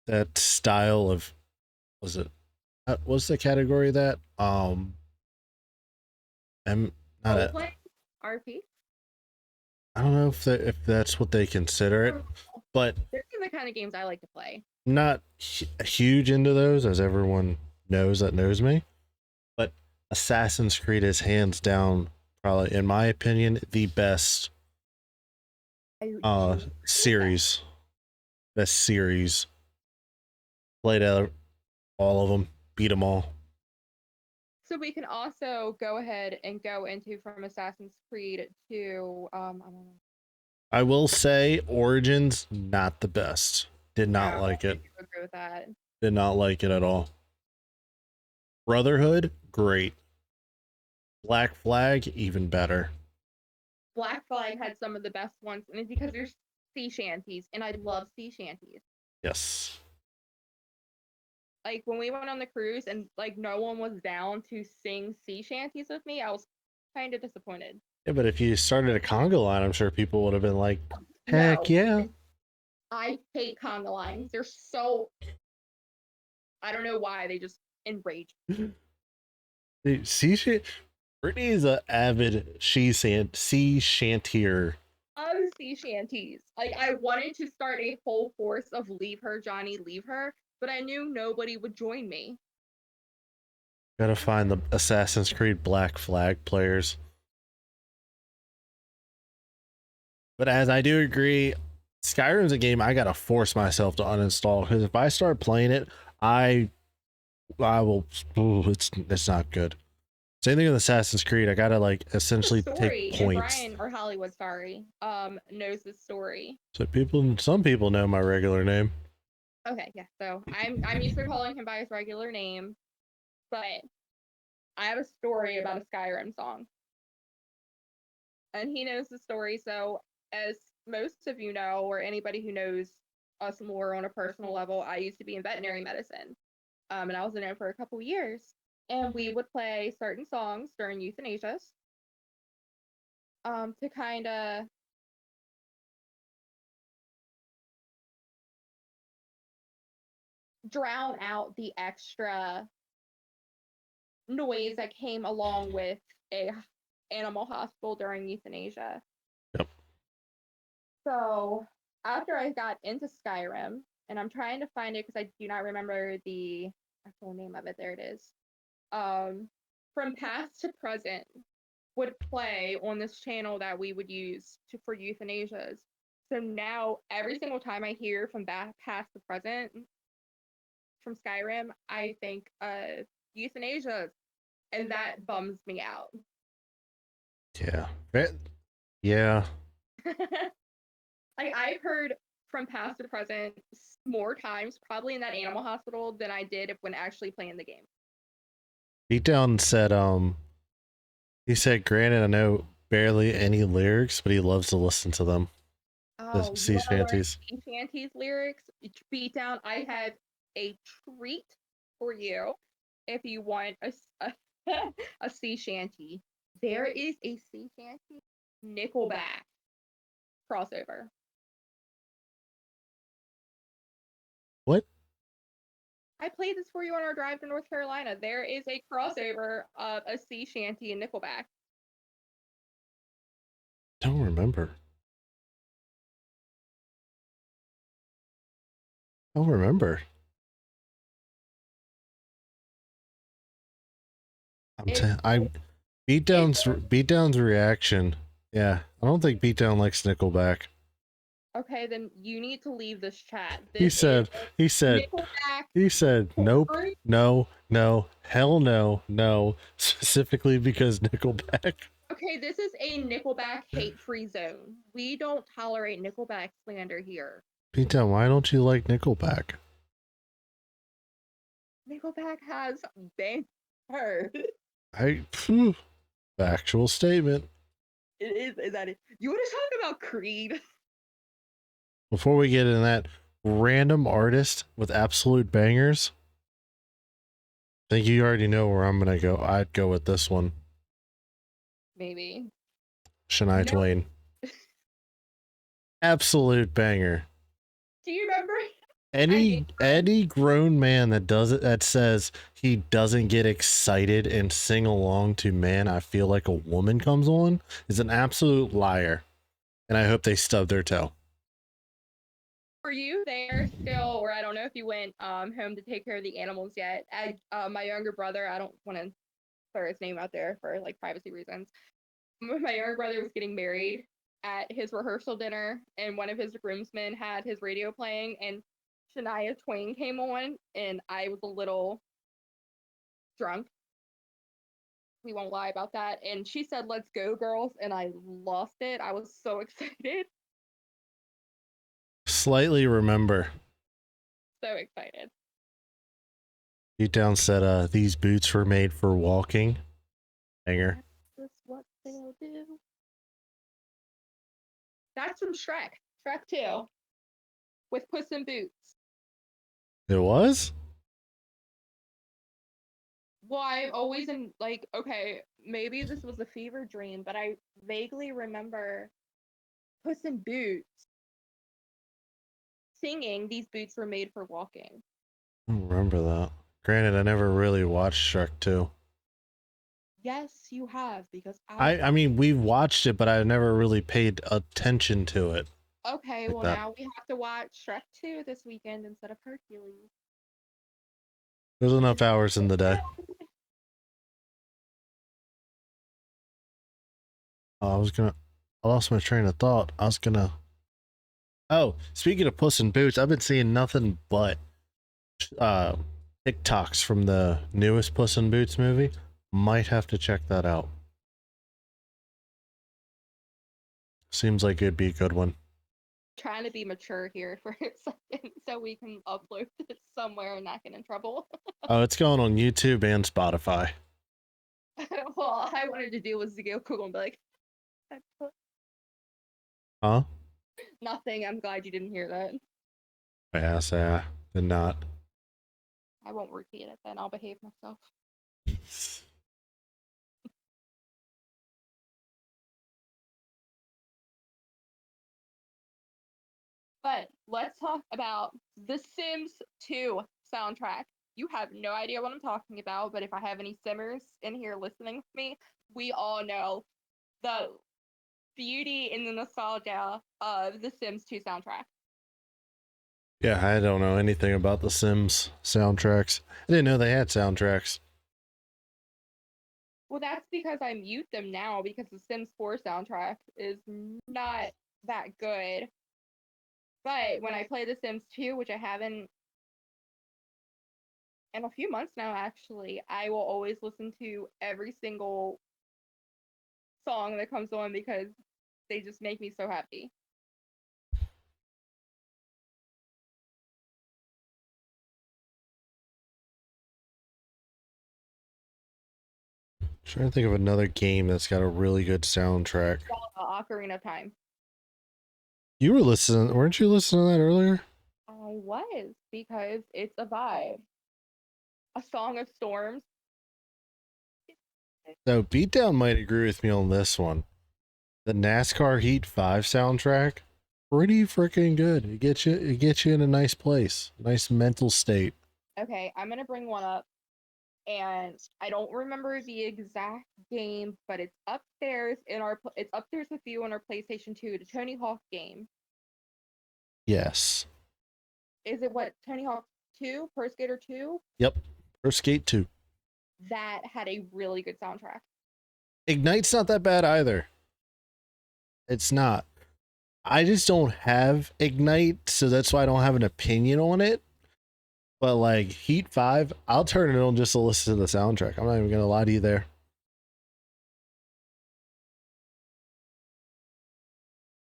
Speaker 1: that style of, what's the category of that? I'm not a,
Speaker 2: RP.
Speaker 1: I don't know if that's what they consider it, but
Speaker 2: they're the kind of games I like to play.
Speaker 1: Not huge into those, as everyone knows that knows me, but Assassin's Creed is hands down, probably in my opinion, the best series. Best series. Played out all of them, beat them all.
Speaker 2: So we can also go ahead and go into from Assassin's Creed to I don't know.
Speaker 1: I will say Origins not the best. Did not like it.
Speaker 2: I agree with that.
Speaker 1: Did not like it at all. Brotherhood, great. Black Flag, even better.
Speaker 2: Black Flag had some of the best ones, and it's because there's sea shanties, and I love sea shanties.
Speaker 1: Yes.
Speaker 2: Like when we went on the cruise and like no one was down to sing sea shanties with me, I was kind of disappointed.
Speaker 1: Yeah, but if you started a conga line, I'm sure people would have been like, heck yeah.
Speaker 2: I hate conga lines. They're so, I don't know why, they just enrage me.
Speaker 1: Sea shanty. Brittany is an avid sea shantier.
Speaker 2: Sea shanties. Like I wanted to start a whole force of leave her, Johnny, leave her, but I knew nobody would join me.
Speaker 1: Gotta find the Assassin's Creed Black Flag players. But as I do agree, Skyrim's a game I gotta force myself to uninstall because if I start playing it, I will. Ooh, it's not good. Same thing with Assassin's Creed. I gotta like essentially take points.
Speaker 2: Brian or Hollywood, sorry, knows the story.
Speaker 1: So some people know my regular name.
Speaker 2: Okay, yeah. So I'm used to calling him by his regular name, but I have a story about a Skyrim song. And he knows the story, so as most of you know, or anybody who knows us more on a personal level, I used to be in veterinary medicine. And I was in it for a couple years. And we would play certain songs during euthanasias to kind of drown out the extra noise that came along with a animal hospital during euthanasia.
Speaker 1: Yep.
Speaker 2: So after I got into Skyrim, and I'm trying to find it because I do not remember the actual name of it. There it is. From past to present would play on this channel that we would use for euthanasias. So now every single time I hear from past to present from Skyrim, I think euthanasia, and that bums me out.
Speaker 1: Yeah. Yeah.
Speaker 2: Like I've heard from past to present more times, probably in that animal hospital, than I did when actually playing the game.
Speaker 1: Beatdown said, he said, granted, I know barely any lyrics, but he loves to listen to them. The
Speaker 2: Oh,
Speaker 1: sea shanties.
Speaker 2: sea shanties lyrics, Beatdown. I have a treat for you if you want a sea shanty. There is a sea shanty Nickelback crossover.
Speaker 1: What?
Speaker 2: I played this for you on our drive to North Carolina. There is a crossover of a sea shanty and Nickelback.
Speaker 1: Don't remember. Don't remember. Beatdown's reaction. Yeah, I don't think Beatdown likes Nickelback.
Speaker 2: Okay, then you need to leave this chat.
Speaker 1: He said, nope, no, hell no, no, specifically because Nickelback.
Speaker 2: Okay, this is a Nickelback hate-free zone. We don't tolerate Nickelback slander here.
Speaker 1: Beatdown, why don't you like Nickelback?
Speaker 2: Nickelback has bangers.
Speaker 1: Factual statement.
Speaker 2: It is that it. You want to talk about Creed?
Speaker 1: Before we get into that, random artist with absolute bangers. I think you already know where I'm gonna go. I'd go with this one.
Speaker 2: Maybe.
Speaker 1: Shania Twain. Absolute banger.
Speaker 2: Do you remember?
Speaker 1: Any grown man that says he doesn't get excited and sing along to "Man, I Feel Like a Woman" comes on is an absolute liar, and I hope they stub their toe.
Speaker 2: Were you there still, or I don't know if you went home to take care of the animals yet? My younger brother, I don't want to throw his name out there for like privacy reasons. My younger brother was getting married at his rehearsal dinner, and one of his groomsmen had his radio playing, and Shania Twain came on, and I was a little drunk. We won't lie about that. And she said, "Let's go, girls," and I lost it. I was so excited.
Speaker 1: Slightly remember.
Speaker 2: So excited.
Speaker 1: Beatdown said, "These boots were made for walking." Banger.
Speaker 2: That's what they'll do. That's from Shrek. Shrek 2. With Puss in Boots.
Speaker 1: It was?
Speaker 2: Well, I've always okay, maybe this was a fever dream, but I vaguely remember Puss in Boots singing "These boots were made for walking."
Speaker 1: I don't remember that. Granted, I never really watched Shrek 2.
Speaker 2: Yes, you have, because
Speaker 1: I mean, we've watched it, but I never really paid attention to it.
Speaker 2: Okay, like well that. Now we have to watch Shrek 2 this weekend instead of Hercules.
Speaker 1: There's enough hours in the day. I lost my train of thought. Oh, speaking of Puss in Boots, I've been seeing nothing but TikToks from the newest Puss in Boots movie. Might have to check that out. Seems like it'd be a good one.
Speaker 2: trying to be mature here for a second so we can upload this somewhere and not get in trouble.
Speaker 1: Oh, it's going on YouTube and Spotify.
Speaker 2: Well, all I wanted to do was to go Google and be like,
Speaker 1: Huh?
Speaker 2: nothing. I'm glad you didn't hear that.
Speaker 1: Yes, yeah, did not.
Speaker 2: I won't repeat it then. I'll behave myself. But let's talk about The Sims 2 soundtrack. You have no idea what I'm talking about, but if I have any Simmers in here listening with me, we all know the beauty and the nostalgia of The Sims 2 soundtrack.
Speaker 1: Yeah, I don't know anything about the Sims soundtracks. I didn't know they had soundtracks.
Speaker 2: Well, that's because I mute them now because the Sims 4 soundtrack is not that good. But when I play The Sims 2, which I haven't in a few months now, actually, I will always listen to every single song that comes on because they just make me so happy.
Speaker 1: Trying to think of another game that's got a really good soundtrack.
Speaker 2: Ocarina of Time.
Speaker 1: You were listening, weren't you listening to that earlier?
Speaker 2: I was because it's a vibe. A Song of Storms.
Speaker 1: So Beatdown might agree with me on this one. The NASCAR Heat 5 soundtrack, pretty freaking good. It gets you in a nice place, nice mental state.
Speaker 2: Okay, I'm gonna bring one up, and I don't remember the exact game, but it's upstairs it's upstairs with you on our PlayStation 2, the Tony Hawk game.
Speaker 1: Yes.
Speaker 2: Is it what Tony Hawk 2, Pro Skater 2?
Speaker 1: Yep. Pro Skate 2.
Speaker 2: That had a really good soundtrack.
Speaker 1: Ignite's not that bad either. It's not. I just don't have Ignite, so that's why I don't have an opinion on it. But like Heat 5, I'll turn it on just to listen to the soundtrack. I'm not even gonna lie to you there.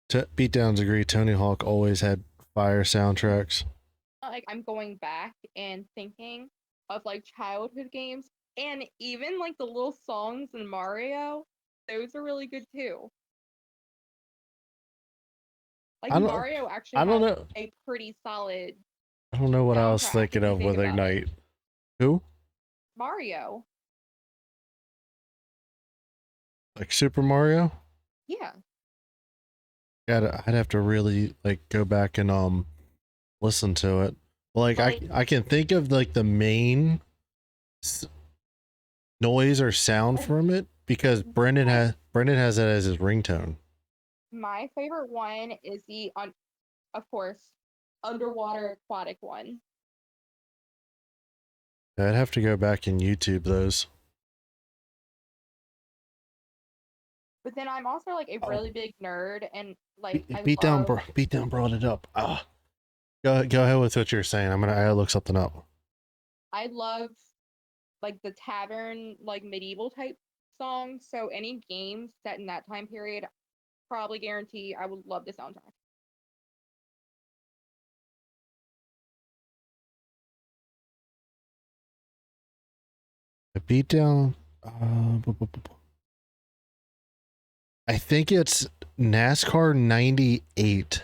Speaker 1: Beatdowns agree. Tony Hawk always had fire soundtracks.
Speaker 2: Like I'm going back and thinking of like childhood games and even like the little songs in Mario, those are really good too. Like
Speaker 1: I don't.
Speaker 2: Mario actually
Speaker 1: I don't
Speaker 2: has
Speaker 1: know.
Speaker 2: a pretty solid
Speaker 1: I don't know what I was
Speaker 2: soundtrack
Speaker 1: thinking
Speaker 2: if you
Speaker 1: of
Speaker 2: think
Speaker 1: with
Speaker 2: about it.
Speaker 1: Ignite. Who?
Speaker 2: Mario.
Speaker 1: Like Super Mario?
Speaker 2: Yeah.
Speaker 1: I'd have to really like go back and listen to it. Like I can think of like the main noise or sound from it because Brendan has that as his ringtone.
Speaker 2: My favorite one is of course, underwater aquatic one.
Speaker 1: I'd have to go back and YouTube those.
Speaker 2: But then I'm also like a
Speaker 1: Oh,
Speaker 2: really big nerd and like
Speaker 1: Beatdown brought it up. Ah, go ahead with what you're saying. I gotta look something up.
Speaker 2: I love like the tavern, like medieval type songs. So any game set in that time period, probably guarantee I would love the soundtrack.
Speaker 1: The Beatdown. I think it's NASCAR '98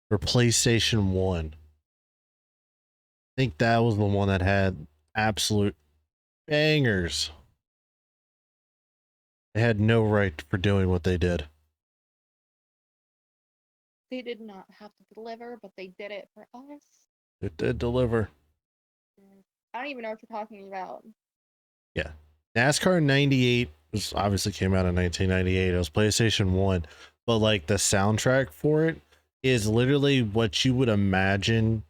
Speaker 1: for PlayStation 1. I think that was the one that had absolute bangers. They had no right for doing what they did.
Speaker 2: They did not have to deliver, but they did it for us.
Speaker 1: It did deliver.
Speaker 2: I don't even know what you're talking about.
Speaker 1: Yeah. NASCAR '98 was obviously came out in 1998. It was PlayStation 1, but like the soundtrack for it is literally what you would imagine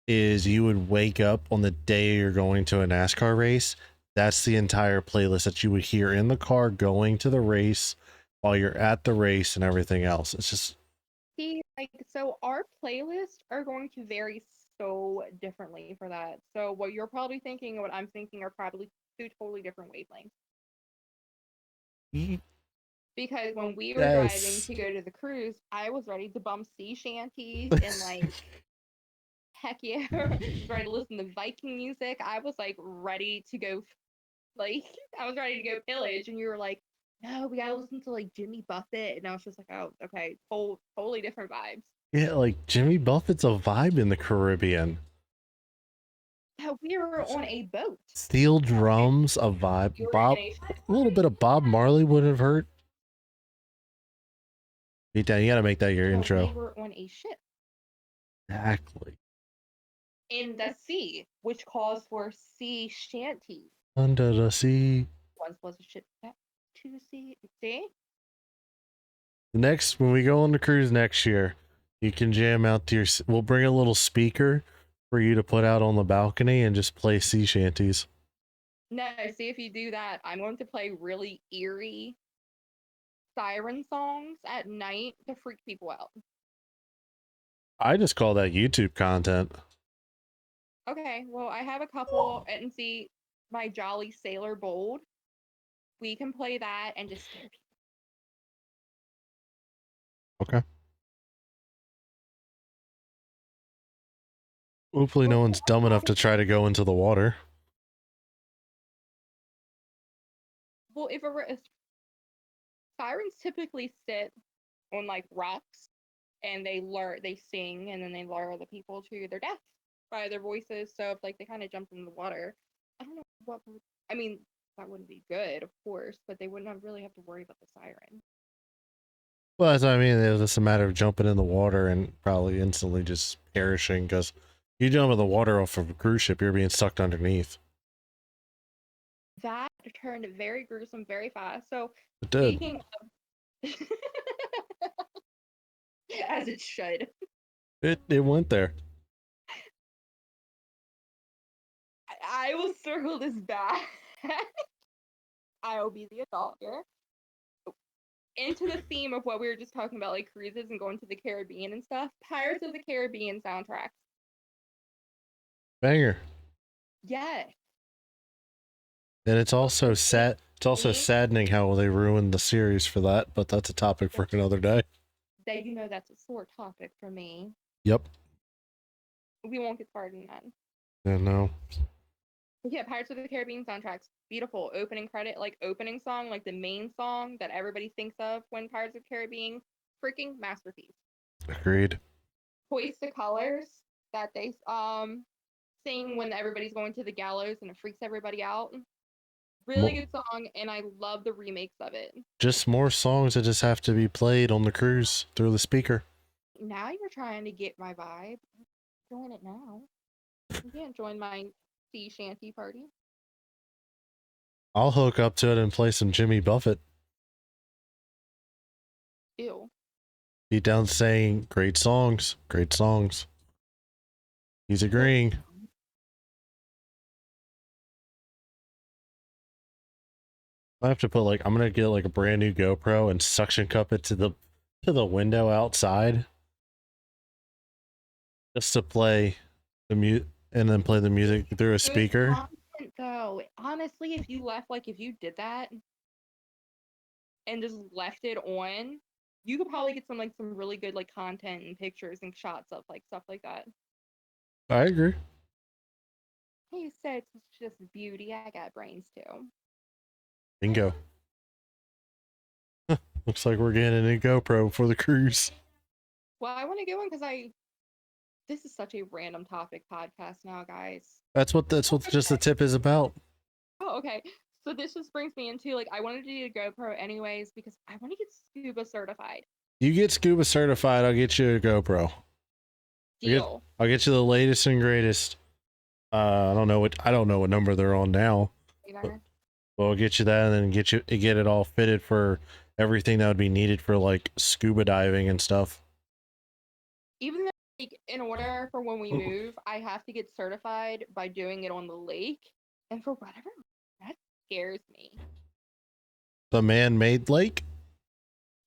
Speaker 1: is you would wake up on the day you're going to a NASCAR race. That's the entire playlist that you would hear in the car going to the race while you're at the race and everything else. It's just
Speaker 2: See, like, so our playlists are going to vary so differently for that. So what you're probably thinking and what I'm thinking are probably two totally different wavelengths. because when we were driving
Speaker 1: Yes.
Speaker 2: to go to the cruise, I was ready to bump sea shanties and like heck yeah, I was ready to listen to Viking music. I was like ready to go, like I was ready to go pillage, and you were like, no, we gotta listen to like Jimmy Buffett, and I was just like, oh, okay, totally different vibes.
Speaker 1: Yeah, like Jimmy Buffett's a vibe in the Caribbean.
Speaker 2: So we were on a boat.
Speaker 1: Steel drums, a vibe.
Speaker 2: You were
Speaker 1: Bob,
Speaker 2: in a
Speaker 1: a little bit of Bob Marley would have hurt. Beat down, you gotta make that your
Speaker 2: no, we
Speaker 1: intro.
Speaker 2: were on a ship
Speaker 1: Exactly.
Speaker 2: in the sea, which calls for sea shanties.
Speaker 1: Under the sea.
Speaker 2: Once was a ship that to sea. See?
Speaker 1: Next, when we go on the cruise next year, you can jam out to your. We'll bring a little speaker for you to put out on the balcony and just play sea shanties.
Speaker 2: No, see if you do that, I'm going to play really eerie siren songs at night to freak people out.
Speaker 1: I just call that YouTube content.
Speaker 2: Okay, well, I have a couple, and see, my Jolly Sailor Bold. We can play that and just scare people.
Speaker 1: Okay. Hopefully, no one's dumb enough to try to go into the water.
Speaker 2: Well, if sirens typically sit on like rocks and they sing and then they lure the people to their death by their voices. So if like they kind of jumped in the water, I don't know what would, I mean, that wouldn't be good, of course, but they wouldn't really have to worry about the siren.
Speaker 1: Well, that's what I mean. It was just a matter of jumping in the water and probably instantly just perishing because you jump in the water off of a cruise ship, you're being sucked underneath.
Speaker 2: That turned very gruesome very fast. So
Speaker 1: It did.
Speaker 2: speaking of, as it should,
Speaker 1: It went there.
Speaker 2: I will circle this back. I will be the adult here. Into the theme of what we were just talking about, like cruises and going to the Caribbean and stuff. Pirates of the Caribbean soundtracks.
Speaker 1: Banger.
Speaker 2: Yes.
Speaker 1: And it's also sad. It's also
Speaker 2: Me,
Speaker 1: saddening how they ruined the series for that, but that's a topic for another day.
Speaker 2: that you know that's a sore topic for me.
Speaker 1: Yep.
Speaker 2: We won't get started on that.
Speaker 1: Yeah, no.
Speaker 2: But yeah, Pirates of the Caribbean soundtracks. Beautiful opening credit, like opening song, like the main song that everybody thinks of when Pirates of the Caribbean. Freaking masterpiece.
Speaker 1: Agreed.
Speaker 2: Hoist the colors that they sing when everybody's going to the gallows and it freaks everybody out. Really good song, and I love the remakes of it.
Speaker 1: Just more songs that just have to be played on the cruise through the speaker.
Speaker 2: Now you're trying to get my vibe. Join it now. You can't join my sea shanty party.
Speaker 1: I'll hook up to it and play some Jimmy Buffett.
Speaker 2: Ew.
Speaker 1: Beat down saying, great songs, great songs. He's agreeing. I have to put like, I'm gonna get like a brand new GoPro and suction cup it to the window outside, just to play the mute and then play the music through a speaker.
Speaker 2: Content, though, honestly, if you did that and just left it on, you could probably get some really good like content and pictures and shots of like stuff like that.
Speaker 1: I agree.
Speaker 2: He said it's just beauty. I got brains too.
Speaker 1: Bingo. Looks like we're getting a new GoPro for the cruise.
Speaker 2: Well, I want to get one because this is such a random topic podcast now, guys.
Speaker 1: That's what just the tip is about.
Speaker 2: Oh, okay. So this just brings me into like I wanted to do a GoPro anyways because I want to get scuba certified.
Speaker 1: You get scuba certified, I'll get you a GoPro.
Speaker 2: Deal.
Speaker 1: I'll get you the latest and greatest. I don't know what number they're on now. But we'll get you that and then get it all fitted for everything that would be needed for like scuba diving and stuff.
Speaker 2: Even though, like, in order for when we move, I have to get certified by doing it on the lake, and for whatever that scares me.
Speaker 1: The man-made lake?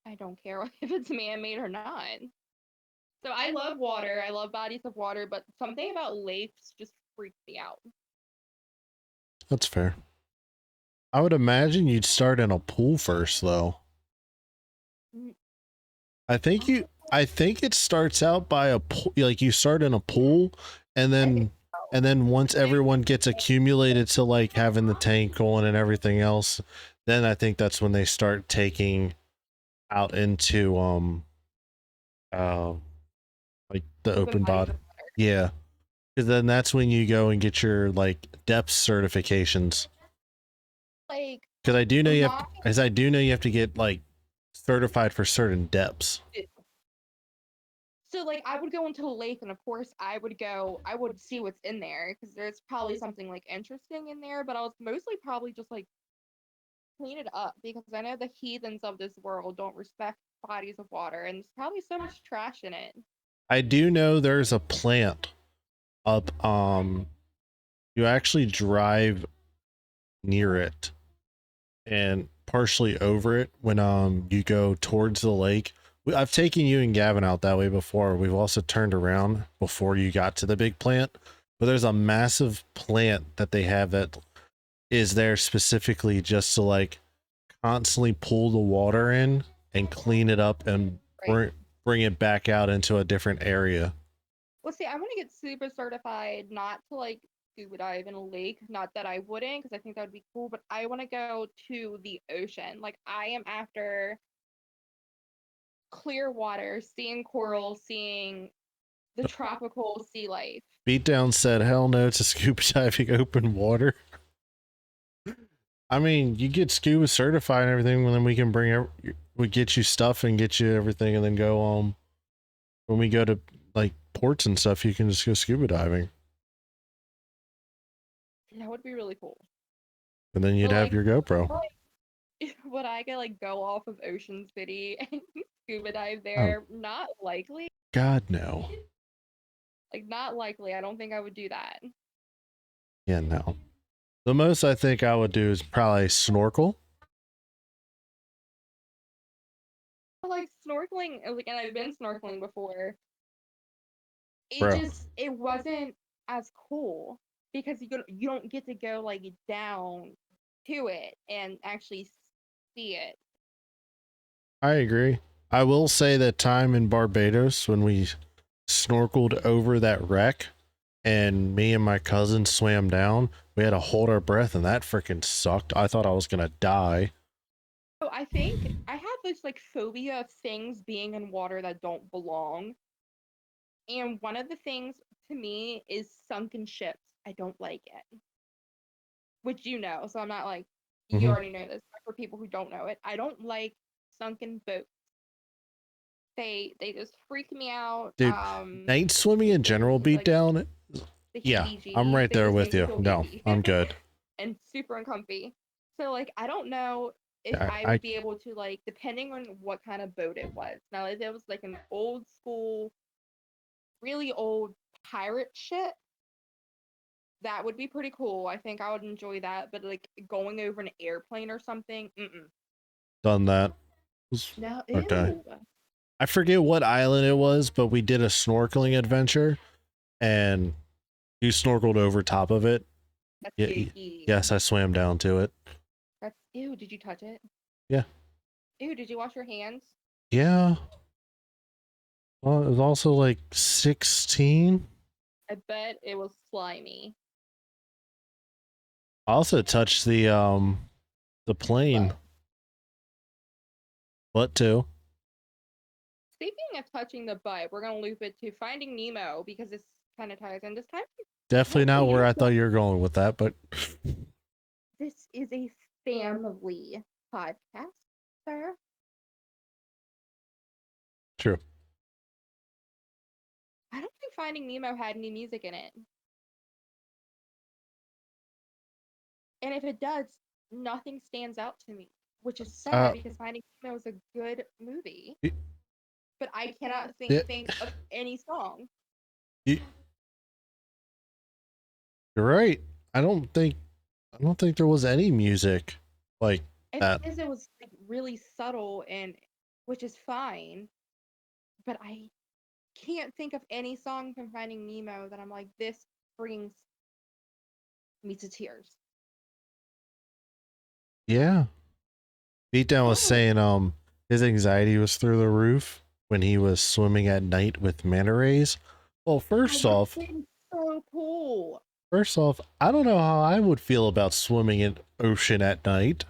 Speaker 2: I don't care if it's man-made or not. So I love water. I love bodies of water, but something about lakes just freaks me out.
Speaker 1: That's fair. I would imagine you'd start in a pool first, though. I think it starts out by a pool, like you start in a pool, and
Speaker 2: I think
Speaker 1: then
Speaker 2: so.
Speaker 1: and then once
Speaker 2: Wait,
Speaker 1: everyone gets accumulated to like having the tank going and everything else, then I think that's when they start taking out into uh like the
Speaker 2: open
Speaker 1: open
Speaker 2: bodies
Speaker 1: body.
Speaker 2: of water.
Speaker 1: Yeah, because then that's when you go and get your like depth certifications.
Speaker 2: Like
Speaker 1: Because I do know you have,
Speaker 2: my
Speaker 1: as I do know you have to get like certified for certain depths.
Speaker 2: so like I would go into the lake and of course I would see what's in there because there's probably something like interesting in there, but I was mostly probably just like clean it up because I know the heathens of this world don't respect bodies of water and there's probably so much trash in it.
Speaker 1: I do know there's a plant up. You actually drive near it and partially over it when you go towards the lake. I've taken you and Gavin out that way before. We've also turned around before you got to the big plant, but there's a massive plant that they have that is there specifically just to like constantly pull the water in and clean it up and
Speaker 2: Right.
Speaker 1: bring it back out into a different area.
Speaker 2: Well, see, I want to get super certified not to like scuba dive in a lake. Not that I wouldn't, because I think that would be cool, but I want to go to the ocean. Like, I am after clear water, seeing coral, seeing the tropical sea life.
Speaker 1: Beatdown said, "Hell no to scuba diving open water." I mean, you get scuba certified and everything, and then we can we get you stuff and get you everything, and then go when we go to like ports and stuff, you can just go scuba diving,
Speaker 2: That would be really cool.
Speaker 1: and then
Speaker 2: But
Speaker 1: you'd have
Speaker 2: like,
Speaker 1: your GoPro.
Speaker 2: would I get like go off of Ocean City and scuba dive
Speaker 1: Oh
Speaker 2: there? Not likely.
Speaker 1: God, no.
Speaker 2: Like, not likely. I don't think I would do that.
Speaker 1: Yeah, no. The most I think I would do is probably snorkel.
Speaker 2: But like snorkeling, like, and I've been snorkeling before.
Speaker 1: Bro,
Speaker 2: It wasn't as cool because you don't get to go like down to it and actually see it.
Speaker 1: I agree. I will say that time in Barbados when we snorkeled over that wreck and me and my cousin swam down, we had to hold our breath and that freaking sucked. I thought I was gonna die.
Speaker 2: So I think I have this like phobia of things being in water that don't belong. And one of the things to me is sunken ships. I don't like it. Which you know, so I'm not like you
Speaker 1: Mm-hmm.
Speaker 2: already know this, but for people who don't know it, I don't like sunken boats. They just freak me out.
Speaker 1: Dude, night swimming
Speaker 2: They
Speaker 1: in
Speaker 2: give
Speaker 1: general
Speaker 2: me
Speaker 1: beat
Speaker 2: like
Speaker 1: down.
Speaker 2: the
Speaker 1: Yeah, I'm
Speaker 2: heebie-jeebies.
Speaker 1: right
Speaker 2: They
Speaker 1: there
Speaker 2: just
Speaker 1: with
Speaker 2: make me
Speaker 1: you.
Speaker 2: feel
Speaker 1: No,
Speaker 2: icky
Speaker 1: I'm good.
Speaker 2: and super uncomfy. So like I don't know if
Speaker 1: I,
Speaker 2: I
Speaker 1: I
Speaker 2: would be able to like depending on what kind of boat it was. Now if it was like an old school, really old pirate ship, that would be pretty cool. I think I would enjoy that. But like going over an airplane or something, mm-mm.
Speaker 1: done that.
Speaker 2: No,
Speaker 1: Okay.
Speaker 2: ew.
Speaker 1: I forget what island it was, but we did a snorkeling adventure and you snorkeled over top of it.
Speaker 2: That's
Speaker 1: Yeah,
Speaker 2: icky.
Speaker 1: yes, I swam down to it.
Speaker 2: That's ew. Did you touch it?
Speaker 1: Yeah.
Speaker 2: Ew. Did you wash your hands?
Speaker 1: Yeah. Well, it was also like 16.
Speaker 2: I bet it was slimy.
Speaker 1: I also touched the plane,
Speaker 2: But
Speaker 1: but too.
Speaker 2: speaking of touching the butt, we're gonna loop it to Finding Nemo because this kind of ties in. This time,
Speaker 1: Definitely not where
Speaker 2: you
Speaker 1: I thought you were going with that, but
Speaker 2: this is a family podcast, sir.
Speaker 1: true.
Speaker 2: I don't think Finding Nemo had any music in it, and if it does, nothing stands out to me, which is sad
Speaker 1: Uh,
Speaker 2: because Finding Nemo is a good movie,
Speaker 1: y-
Speaker 2: but I cannot
Speaker 1: y-
Speaker 2: think of any song.
Speaker 1: you're right. I don't think I don't think there was any music like
Speaker 2: If
Speaker 1: that.
Speaker 2: it is, it was like really subtle and which is fine, but I can't think of any song from Finding Nemo that I'm like, this brings me to tears.
Speaker 1: Yeah. Beatdown was
Speaker 2: Oh,
Speaker 1: saying his anxiety was through the roof. when he was swimming at night with manta rays. Well,
Speaker 2: That would have been so cool.
Speaker 1: I don't know how I would feel about swimming in ocean at night.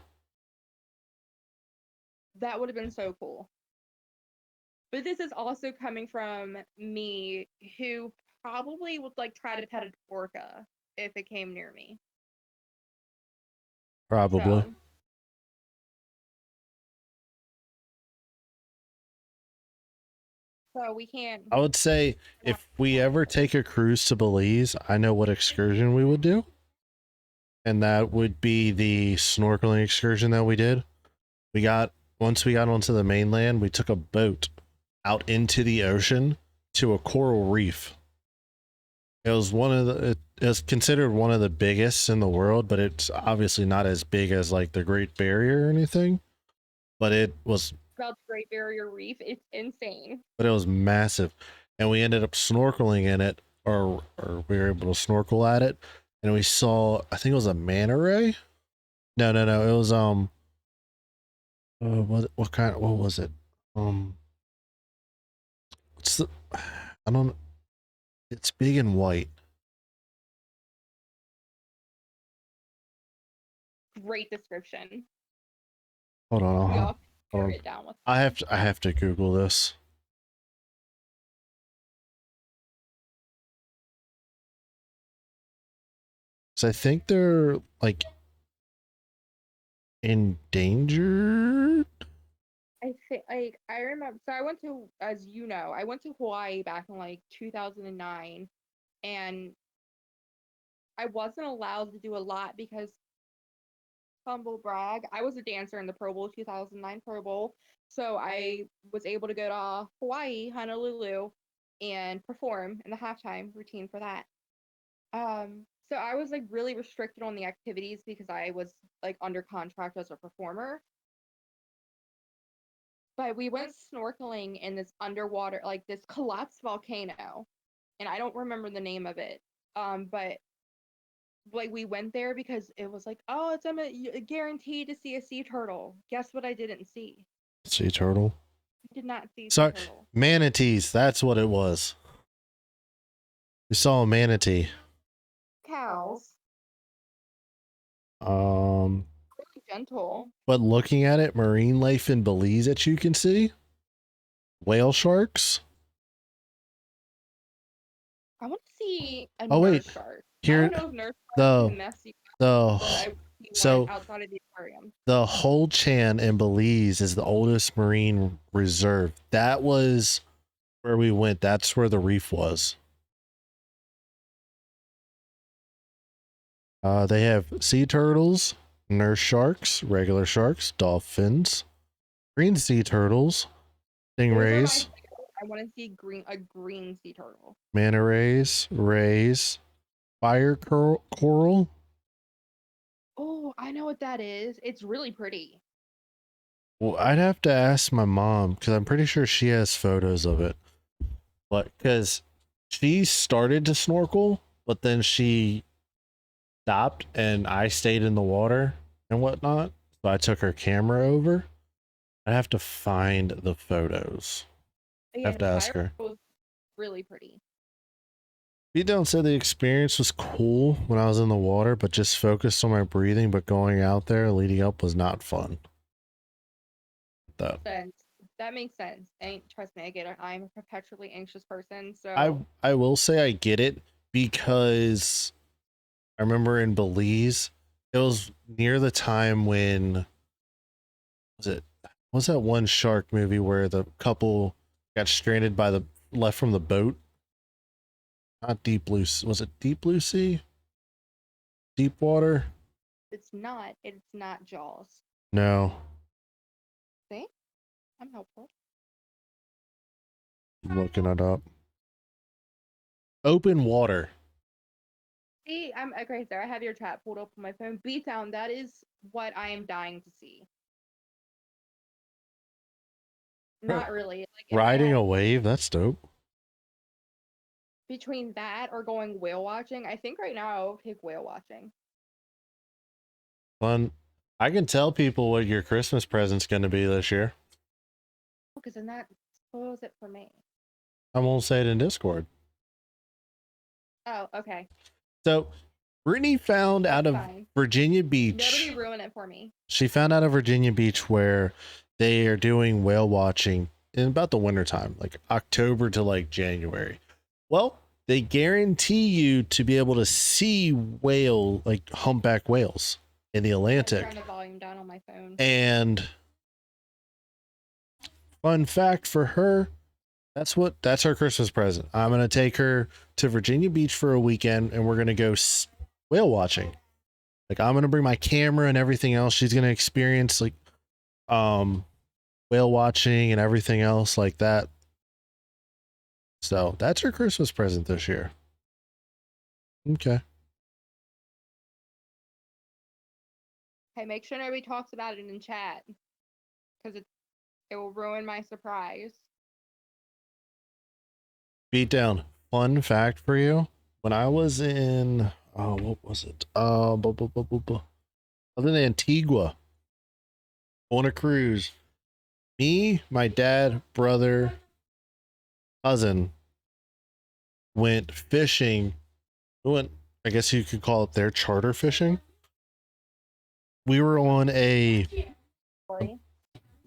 Speaker 2: That would have been so cool. But this is also coming from me, who probably would like try to pet an orca if it came near me.
Speaker 1: Probably.
Speaker 2: So we can't.
Speaker 1: I would say if we ever take a cruise to Belize, I know what excursion we would do. And that would be the snorkeling excursion that we did. Once we got onto the mainland, we took a boat out into the ocean to a coral reef. It was it was considered one of the biggest in the world, but it's obviously not as big as like the Great Barrier or anything. But it was
Speaker 2: About the Great Barrier Reef, it's insane.
Speaker 1: But it was massive, and we ended up snorkeling in it, or we were able to snorkel at it, and we saw, I think it was a manta ray. No, it was what was it? What's the I don't it's big and white.
Speaker 2: Great description.
Speaker 1: Hold on,
Speaker 2: We all
Speaker 1: hold on.
Speaker 2: it down with.
Speaker 1: I have to Google this. So I think they're like endangered.
Speaker 2: I think like I remember. So I went to, as you know, I went to Hawaii back in like 2009, and I wasn't allowed to do a lot because, humble brag, I was a dancer in the Pro Bowl 2009 Pro Bowl, so I was able to go to Hawaii, Honolulu, and perform in the halftime routine for that. So I was like really restricted on the activities because I was like under contract as a performer. But we went snorkeling in this underwater, like this collapsed volcano, and I don't remember the name of it. But like we went there because it was like, oh, it's guaranteed to see a sea turtle. Guess what I didn't see?
Speaker 1: Sea turtle.
Speaker 2: I did not see sea
Speaker 1: Sorry,
Speaker 2: turtle.
Speaker 1: manatees. That's what it was. We saw a manatee.
Speaker 2: Cows.
Speaker 1: Um,
Speaker 2: Really gentle.
Speaker 1: but looking at it, marine life in Belize that you can see, whale sharks.
Speaker 2: I want to see a
Speaker 1: Oh wait,
Speaker 2: nurse shark. I
Speaker 1: here
Speaker 2: don't know if nurse sharks
Speaker 1: the
Speaker 2: can mess you up,
Speaker 1: the
Speaker 2: but I see one
Speaker 1: so
Speaker 2: outside of the aquarium.
Speaker 1: the Hol Chan in Belize is the oldest marine reserve. That was where we went. That's where the reef was. They have sea turtles, nurse sharks, regular sharks, dolphins, green sea turtles,
Speaker 2: Those are my
Speaker 1: stingrays,
Speaker 2: favorites. I want to see a green sea turtle.
Speaker 1: manta rays, fire coral.
Speaker 2: Oh, I know what that is. It's really pretty.
Speaker 1: Well, I'd have to ask my mom because I'm pretty sure she has photos of it. But because she started to snorkel, but then she stopped and I stayed in the water and whatnot. So I took her camera over. I have to find the photos. I have
Speaker 2: Yeah,
Speaker 1: to ask
Speaker 2: fire
Speaker 1: her.
Speaker 2: was really pretty.
Speaker 1: Pete Down said the experience was cool when I was in the water, but just focused on my breathing. But going out there leading up was not fun. That
Speaker 2: Sense. That makes sense. And trust me, I get it. I'm a perpetually anxious person, so
Speaker 1: I will say I get it because I remember in Belize, it was near the time when was it was that one shark movie where the couple got stranded by the left from the boat? Not Deep Blue. Was it Deep Blue Sea? Deep water?
Speaker 2: it's not. It's not Jaws.
Speaker 1: No.
Speaker 2: See, I'm helpful.
Speaker 1: I'm looking it up. Open water.
Speaker 2: See, I'm okay. There, I have your chat pulled up on my phone. Beatdown. That is what I am dying to see. Not really. Like if I
Speaker 1: Riding
Speaker 2: had
Speaker 1: a wave. That's dope.
Speaker 2: between that or going whale watching, I think right now I will pick whale watching.
Speaker 1: Fun. I can tell people what your Christmas present's going to be this year.
Speaker 2: Because then that What was it for me?
Speaker 1: I won't say it in Discord.
Speaker 2: Oh, okay.
Speaker 1: So Brittany found
Speaker 2: That's
Speaker 1: out of
Speaker 2: fine.
Speaker 1: Virginia
Speaker 2: Nobody
Speaker 1: Beach.
Speaker 2: ruin it for me.
Speaker 1: She found out of Virginia Beach where they are doing whale watching in about the wintertime, like October to like January. Well, they guarantee you to be able to see whale, like humpback whales in the
Speaker 2: I'm
Speaker 1: Atlantic.
Speaker 2: turning the volume down on my phone.
Speaker 1: And fun fact for her, that's her Christmas present. I'm gonna take her to Virginia Beach for a weekend, and we're gonna go whale watching. Like I'm gonna bring my camera and everything else. She's gonna experience like whale watching and everything else like that. So that's her Christmas present this year. Okay.
Speaker 2: Hey, make sure nobody talks about it in chat, because it will ruin my surprise.
Speaker 1: Beat down. Fun fact for you. When I was in what was it? I was in Antigua on a cruise. Me, my dad, brother, cousin went fishing. We went, I guess you could call it their charter fishing. We were on a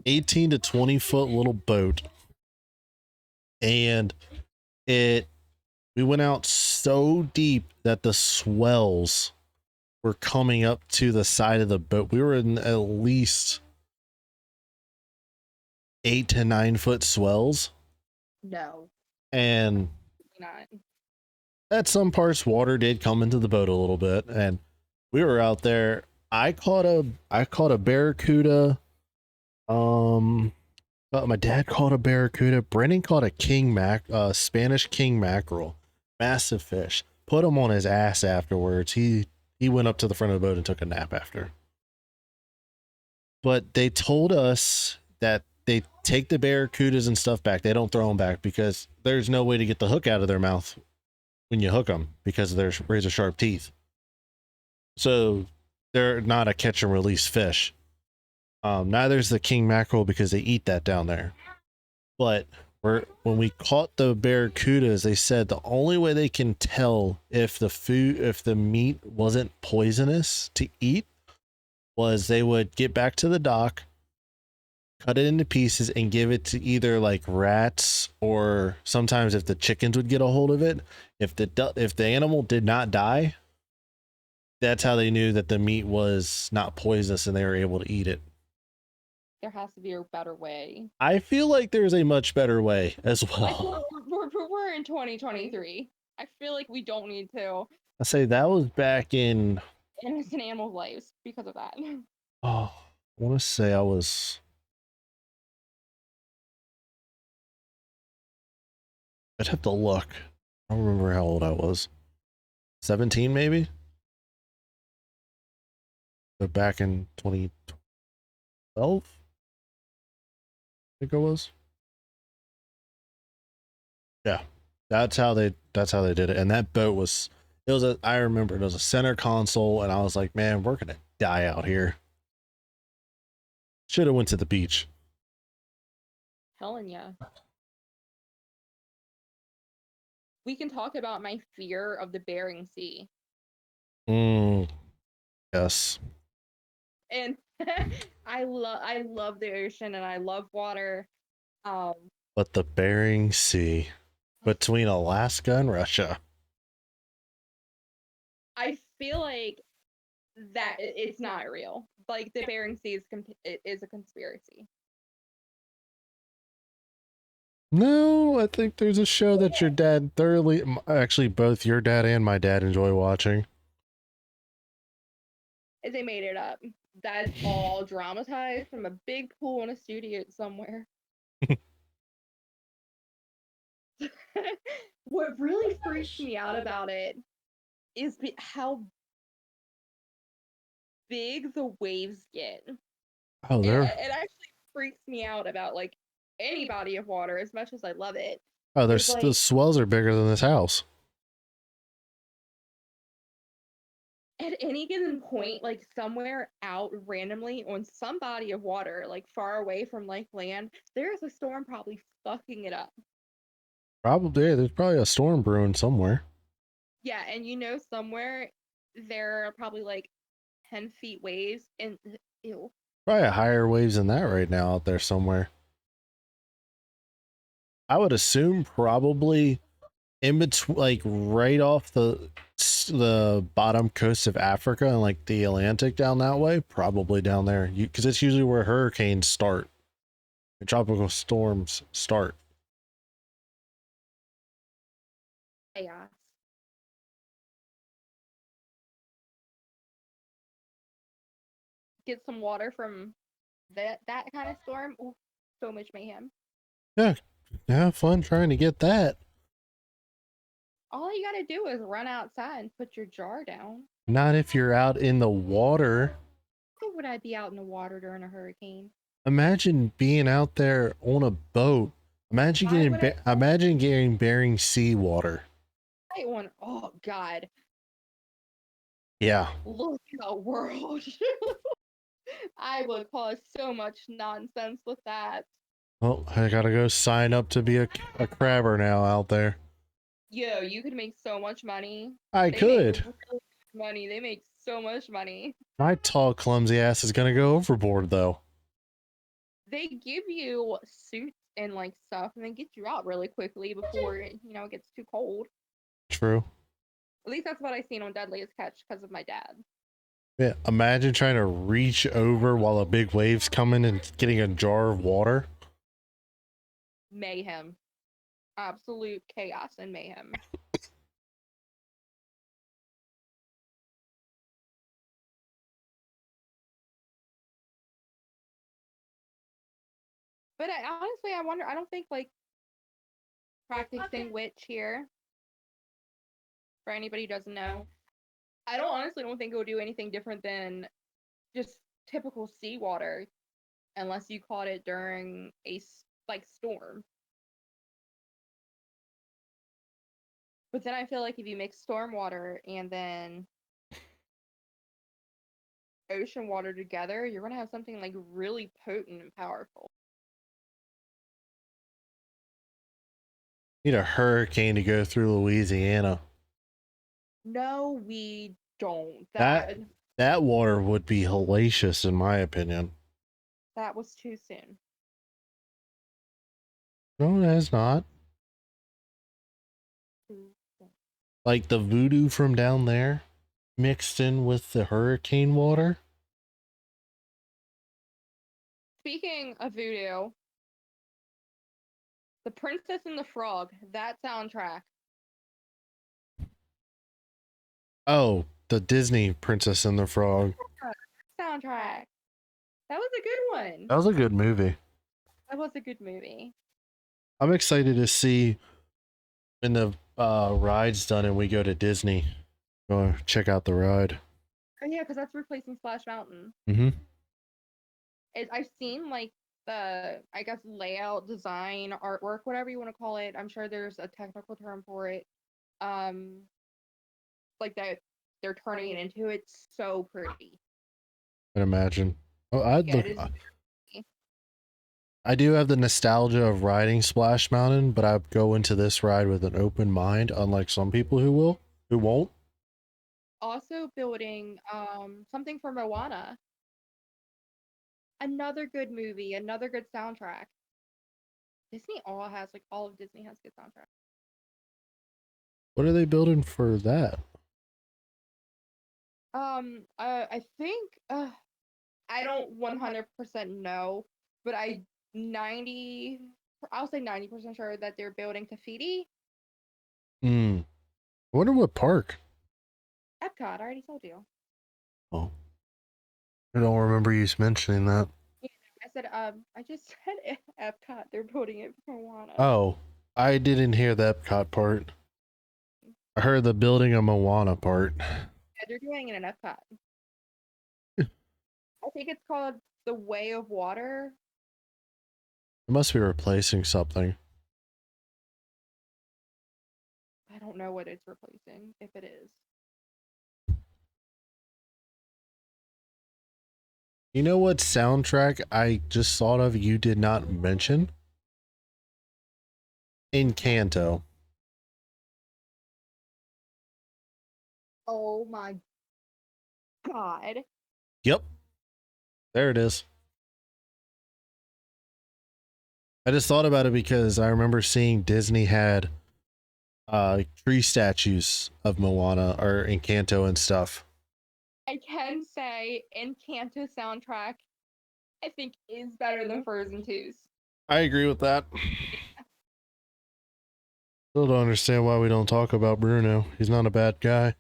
Speaker 1: 18 to 20 foot little boat, and we went out so deep that the swells were coming up to the side of the boat. We were in at least 8 to 9 foot swells.
Speaker 2: No,
Speaker 1: And
Speaker 2: not.
Speaker 1: at some parts water did come into the boat a little bit, and we were out there. I caught a barracuda. My dad caught a barracuda. Brennan caught a Spanish king mackerel, massive fish. Put him on his ass afterwards. He went up to the front of the boat and took a nap after. But they told us that they take the barracudas and stuff back. They don't throw them back because there's no way to get the hook out of their mouth when you hook them because of their razor sharp teeth. So they're not a catch and release fish. Neither is the king mackerel because they eat that down there. But when we caught the barracudas, they said the only way they can tell if the meat wasn't poisonous to eat was they would get back to the dock, cut it into pieces, and give it to either like rats or sometimes if the chickens would get a hold of it. If the animal did not die, that's how they knew that the meat was not poisonous and they were able to eat it.
Speaker 2: There has to be a better way.
Speaker 1: I feel like there's a much better way as well.
Speaker 2: Like, we're in 2023. I feel like we don't need to
Speaker 1: I say that was back in
Speaker 2: innocent animal lives because of that.
Speaker 1: I want to say I'd have to look. I don't remember how old I was. 17 maybe? But back in 2012? I think it was. Yeah. That's how they did it. And that boat was I remember it was a center console and I was like, man, we're gonna die out here. Should have went to the beach.
Speaker 2: Telling ya. We can talk about my fear of the Bering Sea.
Speaker 1: Yes.
Speaker 2: And I love the ocean and I love water.
Speaker 1: But the Bering Sea between Alaska and Russia.
Speaker 2: I feel like that it's not real. Like the Bering Sea is a conspiracy.
Speaker 1: No, I think there's a show that your dad actually both your dad and my dad enjoy watching.
Speaker 2: They made it up. That's all dramatized from a big pool in a studio somewhere. What really freaks me out about it is how big the waves get.
Speaker 1: Oh,
Speaker 2: It actually freaks me out about like any body of water as much as I love it.
Speaker 1: there's the swells are bigger than this house.
Speaker 2: at any given point, like somewhere out randomly on some body of water, like far away from like land, there's a storm probably fucking it up.
Speaker 1: Probably, there's probably a storm brewing somewhere.
Speaker 2: Yeah, and somewhere there are probably like 10 feet waves and ew.
Speaker 1: Probably higher waves than that right now out there somewhere. I would assume probably in between, like right off the bottom coast of Africa and like the Atlantic down that way, probably down there, because it's usually where hurricanes start, and tropical storms start.
Speaker 2: Chaos. Get some water from that kind of storm. Ooh, so much mayhem.
Speaker 1: Yeah, have fun trying to get that.
Speaker 2: All you gotta do is run outside and put your jar down.
Speaker 1: Not if you're out in the water.
Speaker 2: Why would I be out in the water during a hurricane?
Speaker 1: Imagine being out there on a boat. Imagine getting Bering Sea water.
Speaker 2: Oh God,
Speaker 1: Yeah.
Speaker 2: look at the world. I would cause so much nonsense with that.
Speaker 1: Well, I gotta go sign up to be a crabber now out there.
Speaker 2: Yo, you could make so much money.
Speaker 1: I
Speaker 2: They make
Speaker 1: could.
Speaker 2: really much money. They make so much money.
Speaker 1: My tall, clumsy ass is gonna go overboard though.
Speaker 2: They give you suits and like stuff and then get you out really quickly before it gets too cold.
Speaker 1: True.
Speaker 2: At least that's what I seen on Deadliest Catch because of my dad.
Speaker 1: Yeah. Imagine trying to reach over while a big wave's coming and getting a jar of water.
Speaker 2: Mayhem. Absolute chaos and mayhem. But honestly, I wonder, I don't think like practicing witch here, for anybody who doesn't know, I don't think it would do anything different than just typical seawater unless you caught it during a like storm. But then I feel like if you mix storm water and then ocean water together, you're gonna have something like really potent and powerful.
Speaker 1: Need a hurricane to go through Louisiana.
Speaker 2: No, we don't.
Speaker 1: That water would be hellacious in my opinion.
Speaker 2: That was too soon.
Speaker 1: No, it is not.
Speaker 2: Too soon.
Speaker 1: Like the voodoo from down there mixed in with the hurricane water.
Speaker 2: Speaking of voodoo, The Princess and the Frog, that soundtrack.
Speaker 1: Oh, the Disney Princess and the Frog.
Speaker 2: Soundtrack. That was a good one.
Speaker 1: That was a good movie.
Speaker 2: That was a good movie.
Speaker 1: I'm excited to see when the ride's done and we go to Disney. Go check out the ride.
Speaker 2: Oh yeah, because that's replacing Splash Mountain.
Speaker 1: Mm-hmm.
Speaker 2: I've seen like the I guess layout, design, artwork, whatever you want to call it. I'm sure there's a technical term for it. Um, like that they're turning it into. It's so pretty.
Speaker 1: I can imagine. Oh, I'd
Speaker 2: Yeah,
Speaker 1: look.
Speaker 2: it is.
Speaker 1: I do have the nostalgia of riding Splash Mountain, but I go into this ride with an open mind, unlike some people who won't.
Speaker 2: Also building something for Moana. Another good movie, another good soundtrack. Disney all of Disney has good soundtracks.
Speaker 1: What are they building for that?
Speaker 2: I think I don't 100% know, but I'll say 90% sure that they're building Tafiti.
Speaker 1: Hmm. I wonder what park.
Speaker 2: Epcot, I already told you.
Speaker 1: Oh, I don't remember you mentioning that.
Speaker 2: Yeah, I said I just said Epcot. They're building it for Moana.
Speaker 1: Oh, I didn't hear the Epcot part. I heard the building a Moana part.
Speaker 2: Yeah, they're doing it in Epcot. I think it's called the Way of Water.
Speaker 1: It must be replacing something.
Speaker 2: I don't know what it's replacing, if it is.
Speaker 1: You know what soundtrack I just thought of you did not mention? Encanto.
Speaker 2: Oh my god.
Speaker 1: Yep, there it is. I just thought about it because I remember seeing Disney had tree statues of Moana or Encanto and stuff.
Speaker 2: I can say Encanto soundtrack, I think, is better than Frozen 2's.
Speaker 1: I agree with that. Still don't understand why we don't talk about Bruno. He's not a bad guy.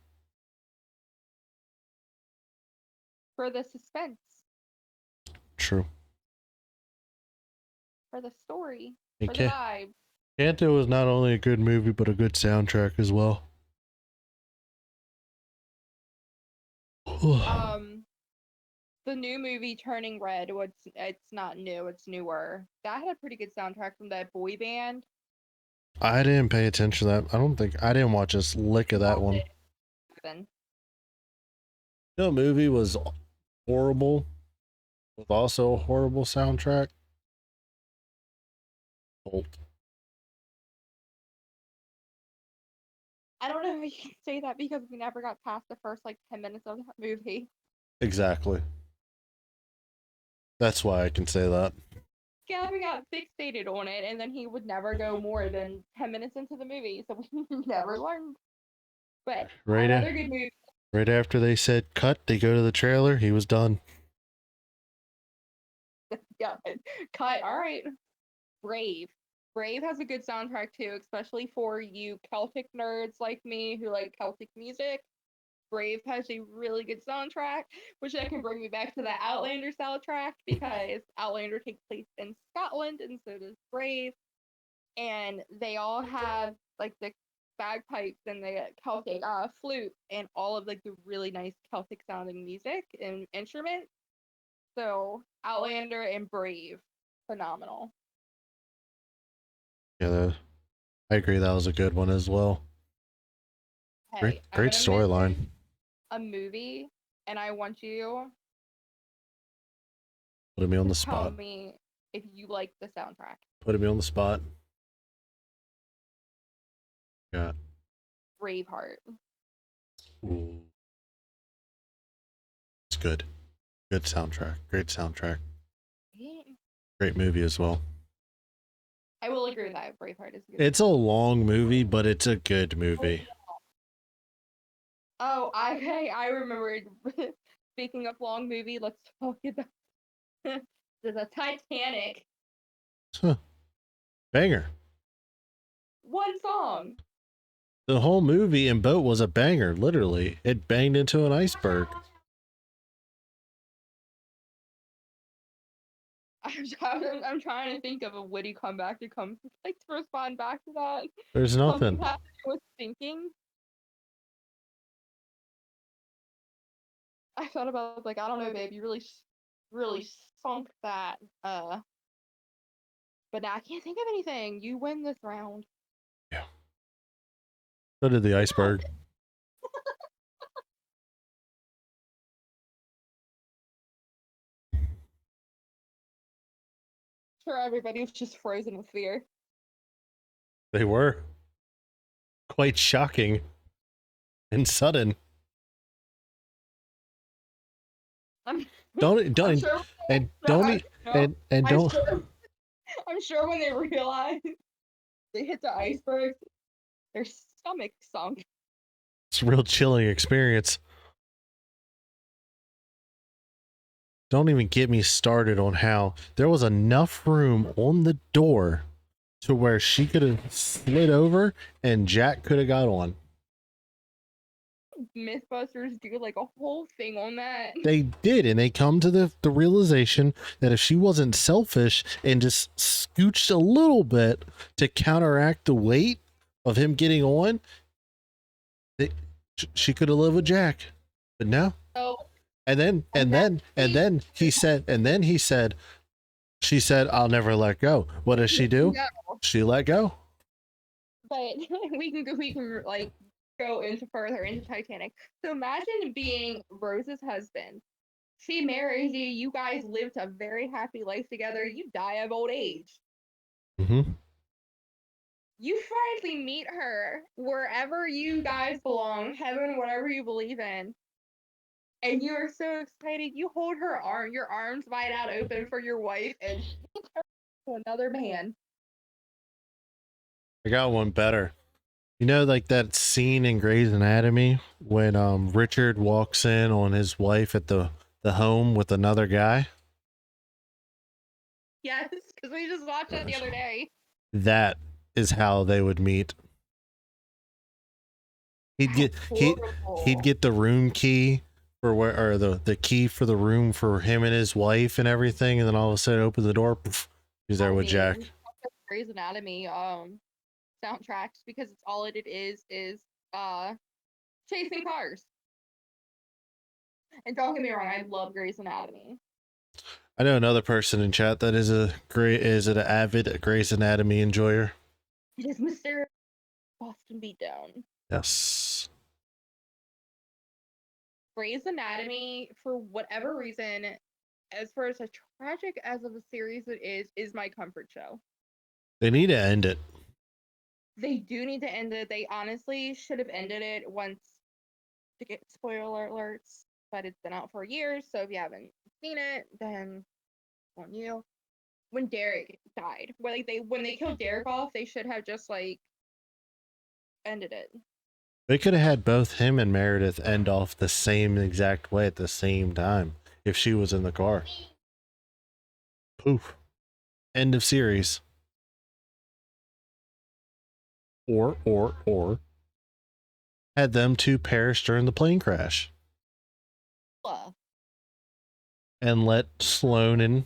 Speaker 2: For the suspense,
Speaker 1: True.
Speaker 2: for the story, for the
Speaker 1: Encanto
Speaker 2: vibe.
Speaker 1: was not only a good movie, but a good soundtrack as well.
Speaker 2: The new movie Turning Red, it's not new, it's newer. That had a pretty good soundtrack from that boy band.
Speaker 1: I didn't pay attention to that. I don't think I didn't watch a lick of that one. The movie was horrible, with also a horrible soundtrack. Bolt.
Speaker 2: I don't know how you can say that because we never got past the first like 10 minutes of that movie.
Speaker 1: Exactly. That's why I can say that.
Speaker 2: Gabby got fixated on it, and then he would never go more than 10 minutes into the movie, so we never learned. But another good movie.
Speaker 1: Right after they said cut, they go to the trailer. He was done.
Speaker 2: Yeah, cut. All right. Brave. Brave has a good soundtrack too, especially for you Celtic nerds like me who like Celtic music. Brave has a really good soundtrack, which that can bring me back to the Outlander soundtrack because Outlander takes place in Scotland and so does Brave. And they all have like the bagpipes and the Celtic flute and all of like the really nice Celtic sounding music and instruments. So Outlander and Brave, phenomenal.
Speaker 1: Yeah, I agree. That was a good one as well.
Speaker 2: Hey,
Speaker 1: Great storyline.
Speaker 2: A movie, and I want you
Speaker 1: Putting me on the
Speaker 2: to tell
Speaker 1: spot.
Speaker 2: me if you like the soundtrack.
Speaker 1: Putting me on the spot. Yeah.
Speaker 2: Braveheart.
Speaker 1: Ooh. It's good. Good soundtrack. Great soundtrack. Great movie as well.
Speaker 2: I will agree with that. Braveheart is good.
Speaker 1: It's a long movie, but it's a good movie.
Speaker 2: Oh, I remembered. Speaking of long movie, let's talk about the Titanic.
Speaker 1: Huh. Banger.
Speaker 2: One song.
Speaker 1: The whole movie and boat was a banger, literally. It banged into an iceberg.
Speaker 2: I'm trying to think of a witty comeback to come like to respond back to that.
Speaker 1: There's nothing.
Speaker 2: Something I was thinking. I thought about like I don't know, babe. You really sunk that. But now I can't think of anything. You win this round.
Speaker 1: Yeah. So did the iceberg.
Speaker 2: Sure, everybody was just frozen with fear.
Speaker 1: They were quite shocking and sudden. Don't
Speaker 2: I'm sure
Speaker 1: and don't and don't.
Speaker 2: I'm sure when they realized they hit the iceberg, their stomach sunk.
Speaker 1: It's a real chilling experience. Don't even get me started on how there was enough room on the door to where she could have slid over and Jack could have got on.
Speaker 2: Mythbusters do like a whole thing on that.
Speaker 1: They did, and they come to the realization that if she wasn't selfish and just scooched a little bit to counteract the weight of him getting on, she could have lived with Jack. But no.
Speaker 2: Oh.
Speaker 1: And then he said, she said, "I'll never let go." What does she do? No. She let go.
Speaker 2: But we can like go into further into Titanic. So imagine being Rose's husband She marries you. You guys lived a very happy life together. You die of old age.
Speaker 1: Mm-hmm.
Speaker 2: You finally meet her wherever you guys belong, heaven, whatever you believe in. And you are so excited. You hold her arm, your arms wide out open for your wife, and she turns to another man.
Speaker 1: I got one better. You know, like that scene in Grey's Anatomy when Richard walks in on his wife at the home with another guy?
Speaker 2: Yes, because we just watched that the other day.
Speaker 1: That is how they would meet. He'd get
Speaker 2: That's
Speaker 1: he he'd
Speaker 2: horrible.
Speaker 1: get the room key for where, or the key for the room for him and his wife and everything, and then all of a sudden open the door, poof, he's there
Speaker 2: I
Speaker 1: with
Speaker 2: mean,
Speaker 1: Jack.
Speaker 2: we talked about Grey's Anatomy soundtracks because it's all it is uh chasing cars. And don't get me wrong, I love Grey's Anatomy.
Speaker 1: I know another person in chat that is an avid Grey's Anatomy enjoyer.
Speaker 2: It is Mr. Boston Beatdown.
Speaker 1: Yes.
Speaker 2: Grey's Anatomy, for whatever reason, as far as tragic as of a series it is my comfort show.
Speaker 1: They need to end it.
Speaker 2: They do need to end it. They honestly should have ended it once, to get spoiler alerts, but it's been out for years, so if you haven't seen it, then on you. When Derek died, when they killed Derek off, they should have just like ended it.
Speaker 1: They could have had both him and Meredith end off the same exact way at the same time if she was in the car. Poof. End of series. Or had them two perish during the plane crash and let Sloane and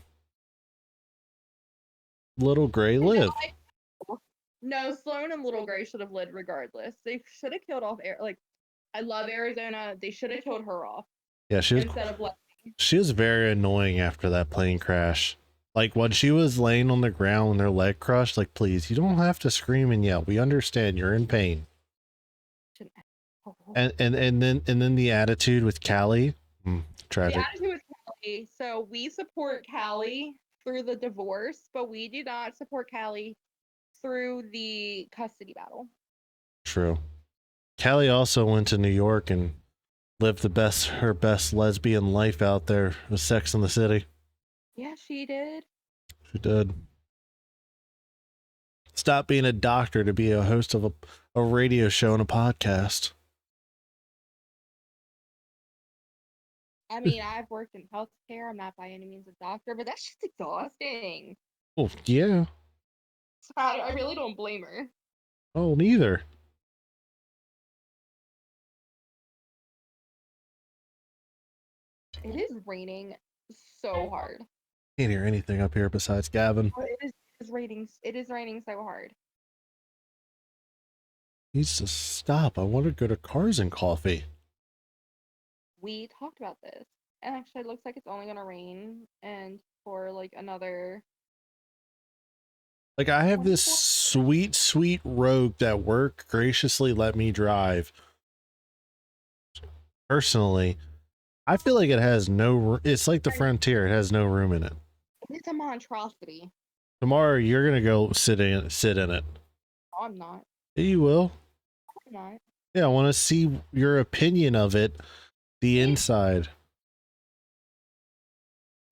Speaker 1: Little Gray live.
Speaker 2: No, Sloane and Little Gray should have lived regardless. They should have killed off like I love Arizona. They should have killed her off.
Speaker 1: Yeah,
Speaker 2: instead of
Speaker 1: she was very annoying after that plane crash. Like when she was laying on the ground with her leg crushed, like, please, you don't have to scream and yell. We understand you're in pain. And then the attitude with Callie, tragic.
Speaker 2: The attitude with Callie. So we support Callie through the divorce, but we do not support Callie through the custody battle.
Speaker 1: True. Callie also went to New York and lived her best lesbian life out there with Sex in the City.
Speaker 2: Yeah, she did.
Speaker 1: She did. Stop being a doctor to be a host of a radio show and a podcast.
Speaker 2: I mean, I've worked in healthcare. I'm not by any means a doctor, but that's just exhausting.
Speaker 1: Oh, yeah.
Speaker 2: So I really don't blame her.
Speaker 1: Oh, neither.
Speaker 2: It is raining so hard.
Speaker 1: Can't hear anything up here besides Gavin.
Speaker 2: It is raining so hard.
Speaker 1: Needs to stop. I want to go to Cars and Coffee.
Speaker 2: We talked about this, and actually, it looks like it's only gonna rain and for like another.
Speaker 1: Like, I have this sweet Rogue that work graciously let me drive. Personally, I feel like it has it's like the Frontier. It has no room in it.
Speaker 2: It's a monstrosity.
Speaker 1: Tomorrow you're gonna go sit in it.
Speaker 2: No, I'm not.
Speaker 1: Yeah, you will.
Speaker 2: I'm not.
Speaker 1: Yeah, I want to see your opinion of it, the inside.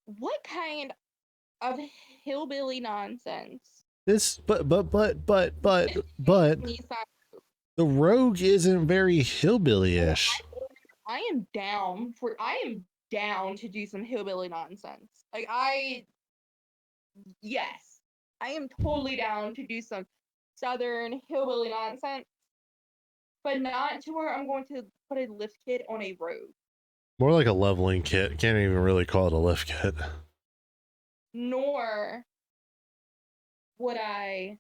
Speaker 2: What kind of hillbilly nonsense?
Speaker 1: But the Rogue isn't very hillbilly-ish.
Speaker 2: I am down to do some hillbilly nonsense. Yes, I am totally down to do some southern hillbilly nonsense, but not to where I'm going to put a lift kit on a Rogue.
Speaker 1: More like a leveling kit. Can't even really call it a lift kit.
Speaker 2: Nor would I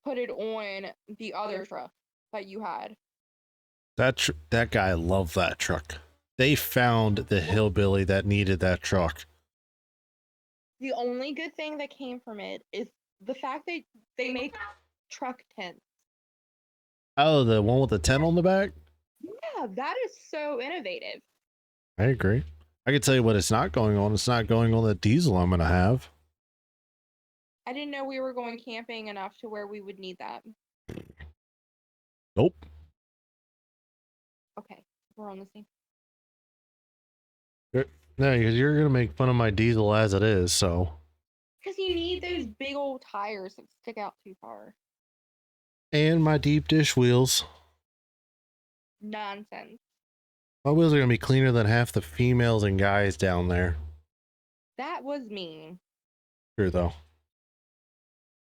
Speaker 2: put it on the other truck that you had.
Speaker 1: That guy loved that truck. They found the hillbilly that needed that truck.
Speaker 2: The only good thing that came from it is the fact that they make truck tents.
Speaker 1: Oh, the one with the tent on the back?
Speaker 2: Yeah, that is so innovative.
Speaker 1: I agree. I can tell you what it's not going on. It's not going on the diesel I'm gonna have.
Speaker 2: I didn't know we were going camping enough to where we would need that.
Speaker 1: Nope.
Speaker 2: Okay, we're on the same.
Speaker 1: No, because you're gonna make fun of my diesel as it is, so.
Speaker 2: Because you need those big old tires that stick out too far.
Speaker 1: And my deep dish wheels.
Speaker 2: Nonsense.
Speaker 1: My wheels are gonna be cleaner than half the females and guys down there.
Speaker 2: That was mean.
Speaker 1: True though.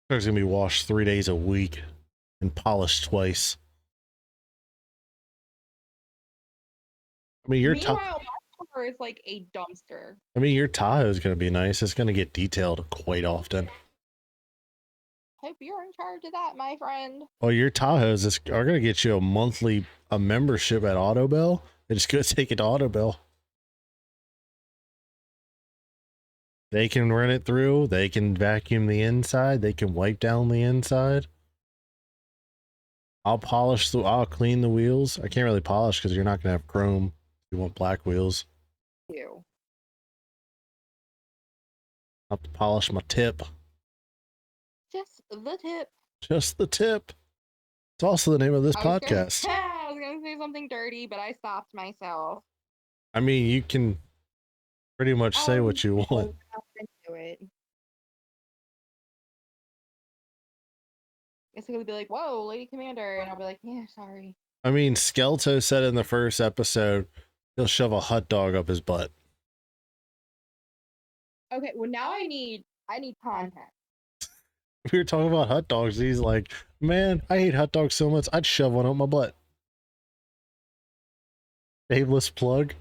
Speaker 1: They're gonna be washed 3 days a week and polished twice. I mean,
Speaker 2: Meanwhile, my car is like a dumpster.
Speaker 1: I mean, your Tahoe is gonna be nice. It's gonna get detailed quite often.
Speaker 2: Hope you're in charge of that, my friend.
Speaker 1: Well, your Tahoes are gonna get you a membership at Autobell. They just go take it to Autobell. They can run it through. They can vacuum the inside. They can wipe down the inside. I'll clean the wheels. I can't really polish because you're not gonna have chrome. You want black wheels.
Speaker 2: Ew.
Speaker 1: I'll have to polish my tip.
Speaker 2: Just the tip.
Speaker 1: Just the tip. It's also the name of this podcast.
Speaker 2: I was gonna say something dirty, but I stopped myself.
Speaker 1: I mean, you can pretty much say what you want.
Speaker 2: Into it. It's gonna be like, "Whoa, Lady Commander," and I'll be like, "Yeah, sorry."
Speaker 1: I mean, Skelto said in the first episode he'll shove a hot dog up his butt.
Speaker 2: Okay, well now I need content.
Speaker 1: We were talking about hot dogs. He's like, "Man, I hate hot dogs so much. I'd shove one up my butt." Shameless plug.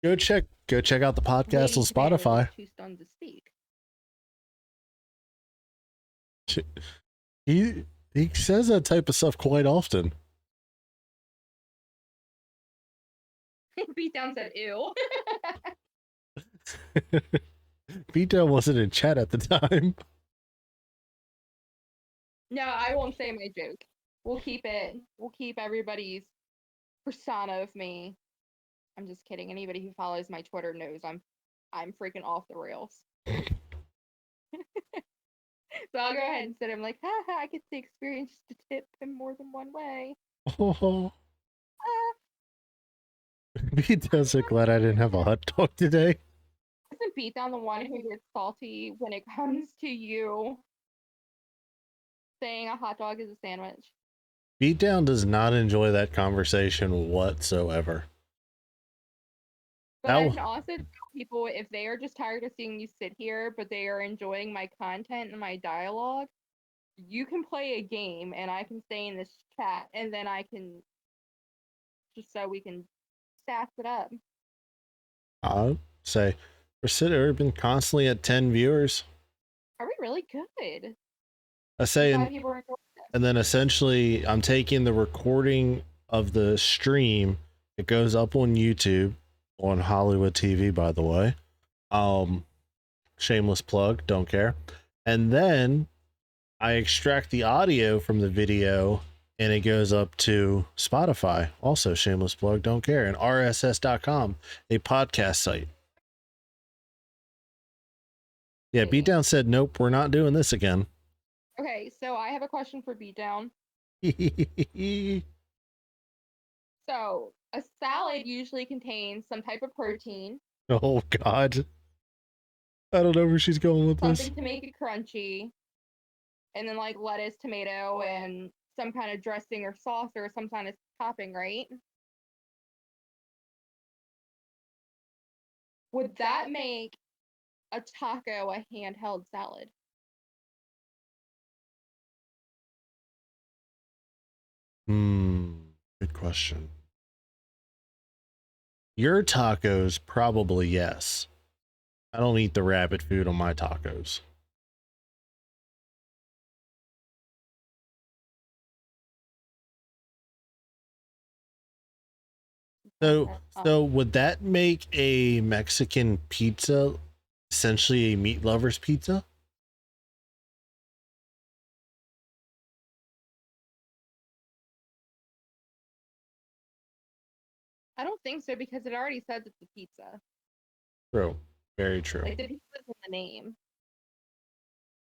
Speaker 1: Go check out the podcast on Spotify.
Speaker 2: Too stunned to speak.
Speaker 1: He says that type of stuff quite often.
Speaker 2: Beatdown said, "Ew."
Speaker 1: Beatdown wasn't in chat at the time.
Speaker 2: No, I won't say my joke. We'll keep it. We'll keep everybody's persona of me. I'm just kidding. Anybody who follows my Twitter knows I'm freaking off the rails. So I'll go ahead and say I'm like, haha, I get the experience to tip in more than one way.
Speaker 1: Oh. Beatdown's so glad I didn't have a hot dog today.
Speaker 2: Isn't Beatdown the one who gets salty when it comes to you saying a hot dog is a sandwich?
Speaker 1: Beatdown does not enjoy that conversation whatsoever.
Speaker 2: But I can also tell people if they are just tired of seeing you sit here, but they are enjoying my content and my dialogue, you can play a game and I can stay in this chat and then I can just so we can sass it up.
Speaker 1: I'll say we're been constantly at 10 viewers.
Speaker 2: Are we really good?
Speaker 1: I say, and then essentially I'm taking the recording of the stream. It goes up on YouTube, on Hollywood TV, by the way. Shameless plug, don't care. And then I extract the audio from the video and it goes up to Spotify. Also, shameless plug, don't care. And RSS.com, a podcast site. Yeah, Beatdown said, nope, we're not doing this again.
Speaker 2: Okay, so I have a question for Beatdown. So, a salad usually contains some type of protein.
Speaker 1: Oh, God. I don't know where she's going with this.
Speaker 2: Something to make it crunchy. And then, like, lettuce, tomato, and some kind of dressing or sauce or some kind of topping, right? Would that make a taco a handheld salad?
Speaker 1: Good question. Your tacos, probably yes. I don't eat the rabbit food on my tacos. So would that make a Mexican pizza essentially a meat lover's pizza?
Speaker 2: I don't think so because it already says it's a pizza.
Speaker 1: True. Very true.
Speaker 2: Like the pizza's in the name.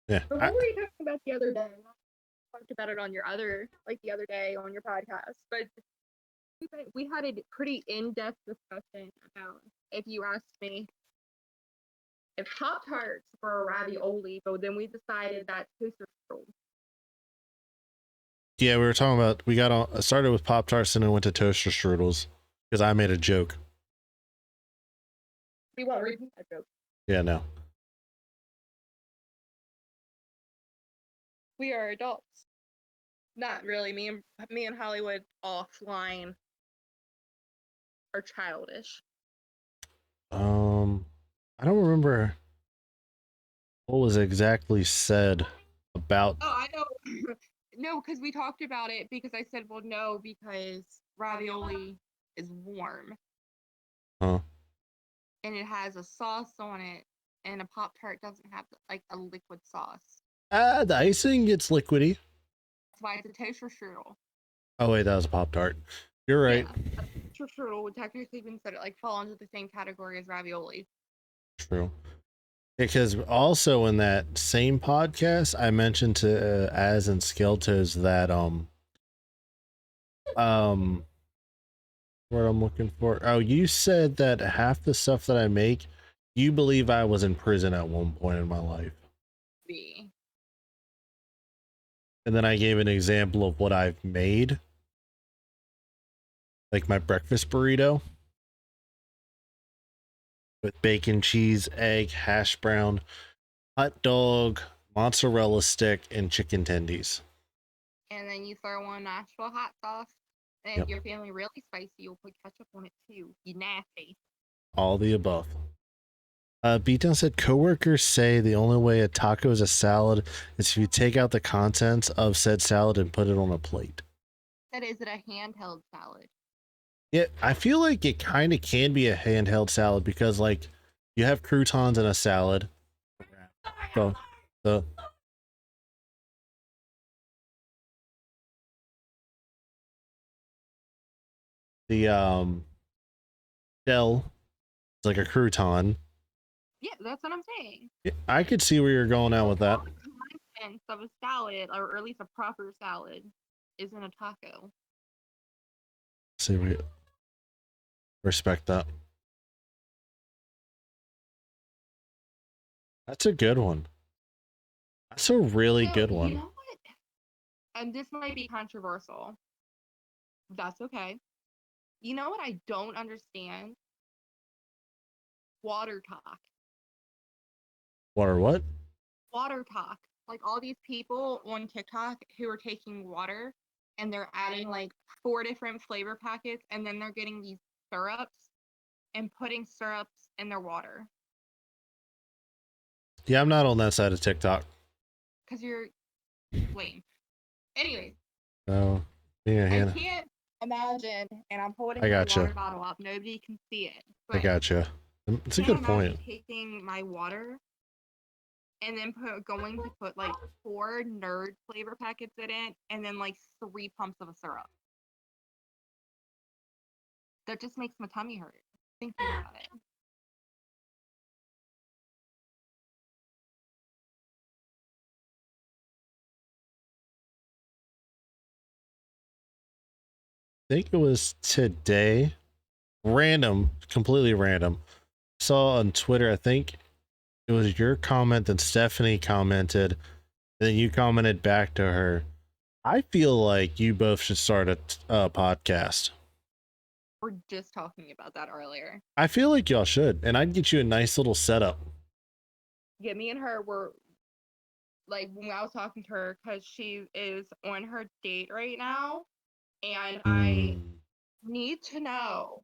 Speaker 1: Yeah.
Speaker 2: But what were you talking about the other day? I talked about it on your the other day on your podcast. But we had a pretty in-depth discussion about, if you asked me, if Pop Tarts were ravioli, but then we decided that toaster strudel.
Speaker 1: Yeah, we were talking about, we got on, started with Pop Tarts and then went to toaster strudels because I made a joke.
Speaker 2: We won't repeat that joke.
Speaker 1: Yeah, no.
Speaker 2: We are adults. Not really. Me and Hollywood offline are childish.
Speaker 1: I don't remember what was exactly said about.
Speaker 2: Oh, I know. No, because we talked about it because I said, well, no, because ravioli is warm.
Speaker 1: Huh.
Speaker 2: And it has a sauce on it, and a Pop Tart doesn't have like a liquid sauce.
Speaker 1: The icing gets liquidy.
Speaker 2: That's why it's a toaster strudel.
Speaker 1: Oh wait, that was a Pop Tart. You're right.
Speaker 2: Yeah, a toaster strudel would technically be considered like fall into the same category as ravioli.
Speaker 1: True. Because also in that same podcast, I mentioned to Az and Skeltos that what I'm looking for. Oh, you said that half the stuff that I make, you believe I was in prison at one point in my life.
Speaker 2: B.
Speaker 1: And then I gave an example of what I've made. Like my breakfast burrito with bacon, cheese, egg, hash brown, hot dog, mozzarella stick, and chicken tendies.
Speaker 2: And then you throw on Nashville hot sauce. And
Speaker 1: Yep.
Speaker 2: if you're feeling really spicy, you'll put ketchup on it too. You nasty.
Speaker 1: All the above. Beatdown said coworkers say the only way a taco is a salad is if you take out the contents of said salad and put it on a plate.
Speaker 2: That is it a handheld salad?
Speaker 1: Yeah, I feel like it kind of can be a handheld salad because like you have croutons in a salad. So the shell is like a crouton.
Speaker 2: Yeah, that's what I'm saying.
Speaker 1: Yeah, I could see where you're going out with that.
Speaker 2: The contents of a salad, or at least a proper salad, is in a taco.
Speaker 1: See, we respect that. That's a good one. That's a really good one.
Speaker 2: You know what? And this might be controversial. That's okay. You know what I don't understand? Water talk.
Speaker 1: What?
Speaker 2: Water talk. Like all these people on TikTok who are taking water and they're adding like 4 different flavor packets, and then they're getting these syrups and putting syrups in their water.
Speaker 1: Yeah, I'm not on that side of TikTok.
Speaker 2: Because you're lame. Anyways.
Speaker 1: Oh, yeah,
Speaker 2: I can't imagine, and I'm holding my water bottle up. Nobody can see it.
Speaker 1: I gotcha. It's a good point.
Speaker 2: Taking my water and then going to put like 4 nerd flavor packets in it, and then like 3 pumps of a syrup. That just makes my tummy hurt thinking about it.
Speaker 1: I think it was today. Completely random. Saw on Twitter, I think it was your comment that Stephanie commented, and then you commented back to her. I feel like you both should start a podcast.
Speaker 2: We're just talking about that earlier.
Speaker 1: I feel like y'all should, and I'd get you a nice little setup.
Speaker 2: Yeah, me and her were like, when I was talking to her, because she is on her date right now, and I need to know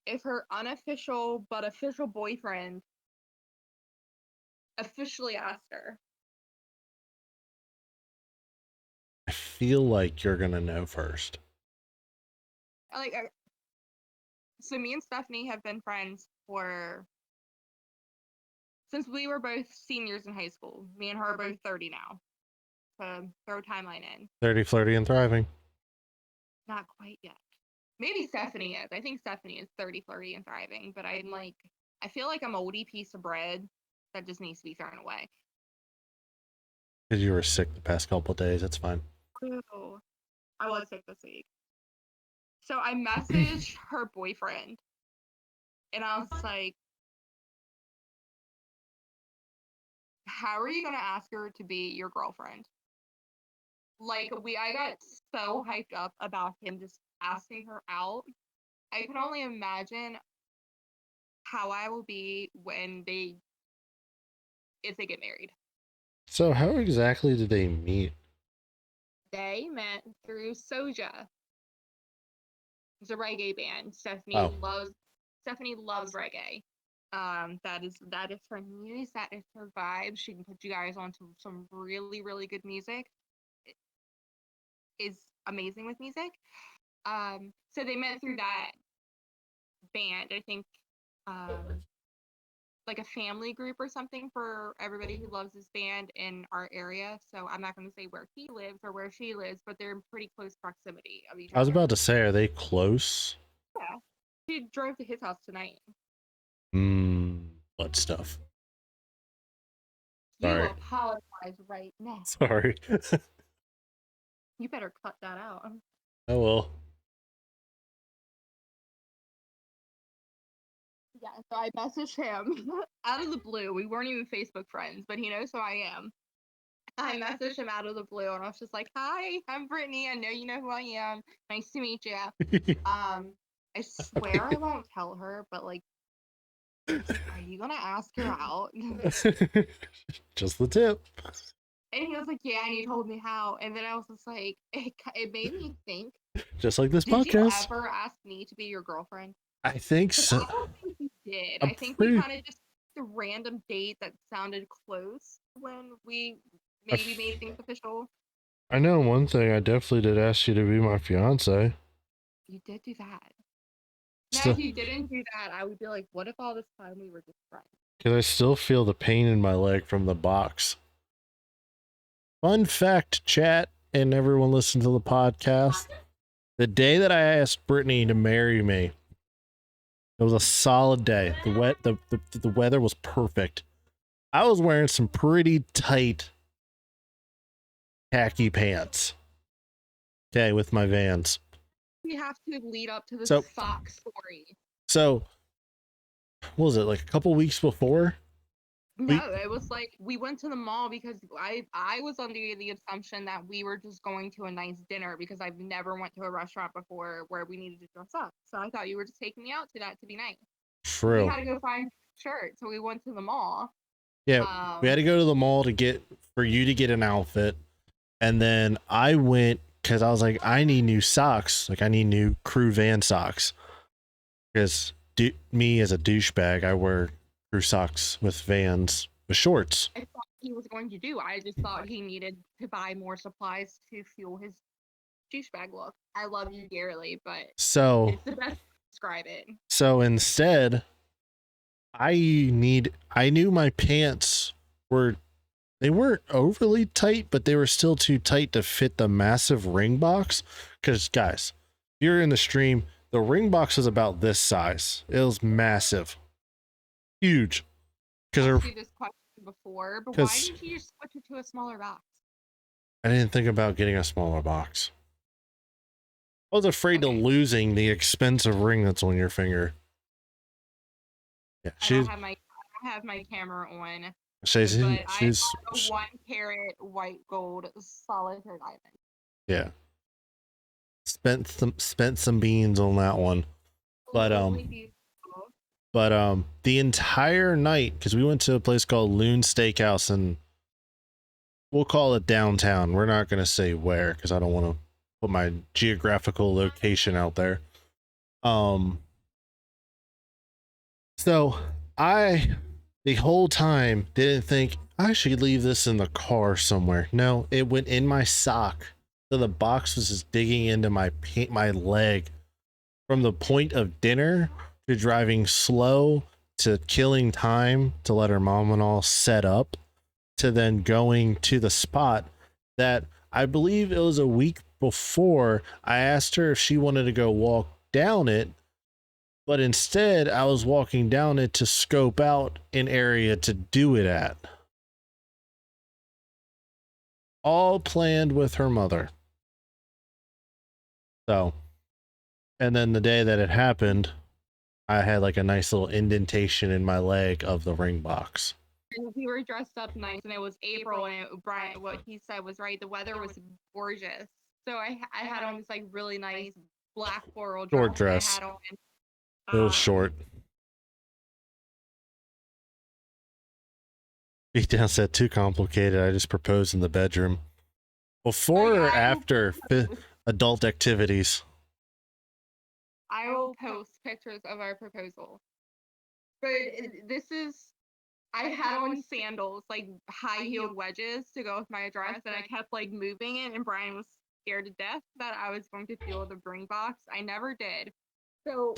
Speaker 2: if her unofficial but official boyfriend officially asked her.
Speaker 1: I feel like you're gonna know first.
Speaker 2: So me and Stephanie have been friends since we were both seniors in high school. Me and her are both 30 now. To throw a timeline in.
Speaker 1: 30, flirty, and thriving.
Speaker 2: Not quite yet. Maybe Stephanie is. I think Stephanie is 30, flirty, and thriving. But I'm like, I feel like I'm a moldy piece of bread that just needs to be thrown away.
Speaker 1: Because you were sick the past couple of days. That's fine.
Speaker 2: Ooh, I was sick this week. So I messaged her boyfriend, and I was like, how are you going to ask her to be your girlfriend? Like, I got so hyped up about him just asking her out. I can only imagine how I will be if they get married.
Speaker 1: So how exactly did they meet?
Speaker 2: They met through Soja. It's a reggae band.
Speaker 1: Oh,
Speaker 2: Stephanie loves reggae. That is her muse. That is her vibe. She can put you guys onto some really, really good music. It is amazing with music. So they met through that band. I think, like a family group or something for everybody who loves this band in our area. So I'm not going to say where he lives or where she lives, but they're in pretty close proximity of each
Speaker 1: I was
Speaker 2: other.
Speaker 1: about to say, are they close?
Speaker 2: Yeah. She drove to his house tonight.
Speaker 1: Blood stuff.
Speaker 2: You
Speaker 1: Sorry.
Speaker 2: apologize right now.
Speaker 1: Sorry.
Speaker 2: You better cut that out.
Speaker 1: Oh well.
Speaker 2: Yeah, so I messaged him out of the blue. We weren't even Facebook friends, but he knows who I am. I messaged him out of the blue, and I was just like, "Hi, I'm Brittany. I know you know who I am. Nice to meet you." I swear I won't tell her, but like, are you gonna ask her out?
Speaker 1: Just the tip.
Speaker 2: And he was like, "Yeah," and he told me how. And then I was just like, it made me think.
Speaker 1: Just like this
Speaker 2: Did you
Speaker 1: podcast.
Speaker 2: ever ask me to be your girlfriend?
Speaker 1: I think
Speaker 2: Because
Speaker 1: so.
Speaker 2: I don't think we did.
Speaker 1: I'm
Speaker 2: I think we
Speaker 1: pretty.
Speaker 2: kind of just a random date that sounded close when we
Speaker 1: I,
Speaker 2: maybe made things official.
Speaker 1: I know one thing. I definitely did ask you to be my fiance.
Speaker 2: You did do that. Now,
Speaker 1: Still,
Speaker 2: if you didn't do that, I would be like, what if all this time we were just friends?
Speaker 1: because I still feel the pain in my leg from the box. Fun fact, chat, and everyone listen to the podcast. The day that I asked Brittany to marry me, it was a solid day. The weather was perfect. I was wearing some pretty tight khaki pants. Okay, with my Vans.
Speaker 2: We have to lead up to the
Speaker 1: So-
Speaker 2: sock story.
Speaker 1: So, what was it, like a couple weeks before?
Speaker 2: No, it was like we went to the mall because I was under the assumption that we were just going to a nice dinner because I've never went to a restaurant before where we needed to dress up. So I thought you were just taking me out to that to be nice.
Speaker 1: True.
Speaker 2: We had to go find shirts, so we went to the mall.
Speaker 1: Yeah, we had to go to the mall for you to get an outfit, and then I went because I was like, I need new socks. Like I need new crew van socks because me as a douchebag, I wear crew socks with Vans with shorts.
Speaker 2: I thought he was going to do. I just thought he needed to buy more supplies to fuel his douchebag look. I love you dearly, but
Speaker 1: So
Speaker 2: it's the best to describe it.
Speaker 1: So instead, I knew my pants they weren't overly tight, but they were still too tight to fit the massive ring box. Because guys, if you're in the stream, the ring box was about this size. It was massive, huge.
Speaker 2: I asked you this question before, but why didn't you just switch it to a smaller box?
Speaker 1: I didn't think about getting a smaller box. I was afraid of losing the expensive ring that's on your finger. Yeah,
Speaker 2: I don't have my camera on.
Speaker 1: She's
Speaker 2: but I have a 1 carat white gold solitaire diamond.
Speaker 1: Yeah. Spent some beans on that one. But the entire night, because we went to a place called Loon Steakhouse, and we'll call it downtown. We're not gonna say where because I don't want to put my geographical location out there. So the whole time didn't think I should leave this in the car somewhere. No, it went in my sock. So the box was just digging into my leg from the point of dinner to driving slow to killing time to let her mom and all set up to then going to the spot that I believe it was a week before I asked her if she wanted to go walk down it, but instead I was walking down it to scope out an area to do it at. All planned with her mother. So, and then the day that it happened, I had like a nice little indentation in my leg of the ring box.
Speaker 2: And we were dressed up nice, and it was April, and Brian, what he said was right. The weather was gorgeous, so I had on this like really nice black floral dress.
Speaker 1: Short dress.
Speaker 2: I had on.
Speaker 1: It was short. Beatdown said too complicated. I just proposed in the bedroom. Before or after adult activities?
Speaker 2: I will post pictures of our proposal. But this is, I had on sandals, like high-heeled wedges to go with my dress, and I kept like moving it, and Brian was scared to death that I was going to feel the ring box. I never did. So,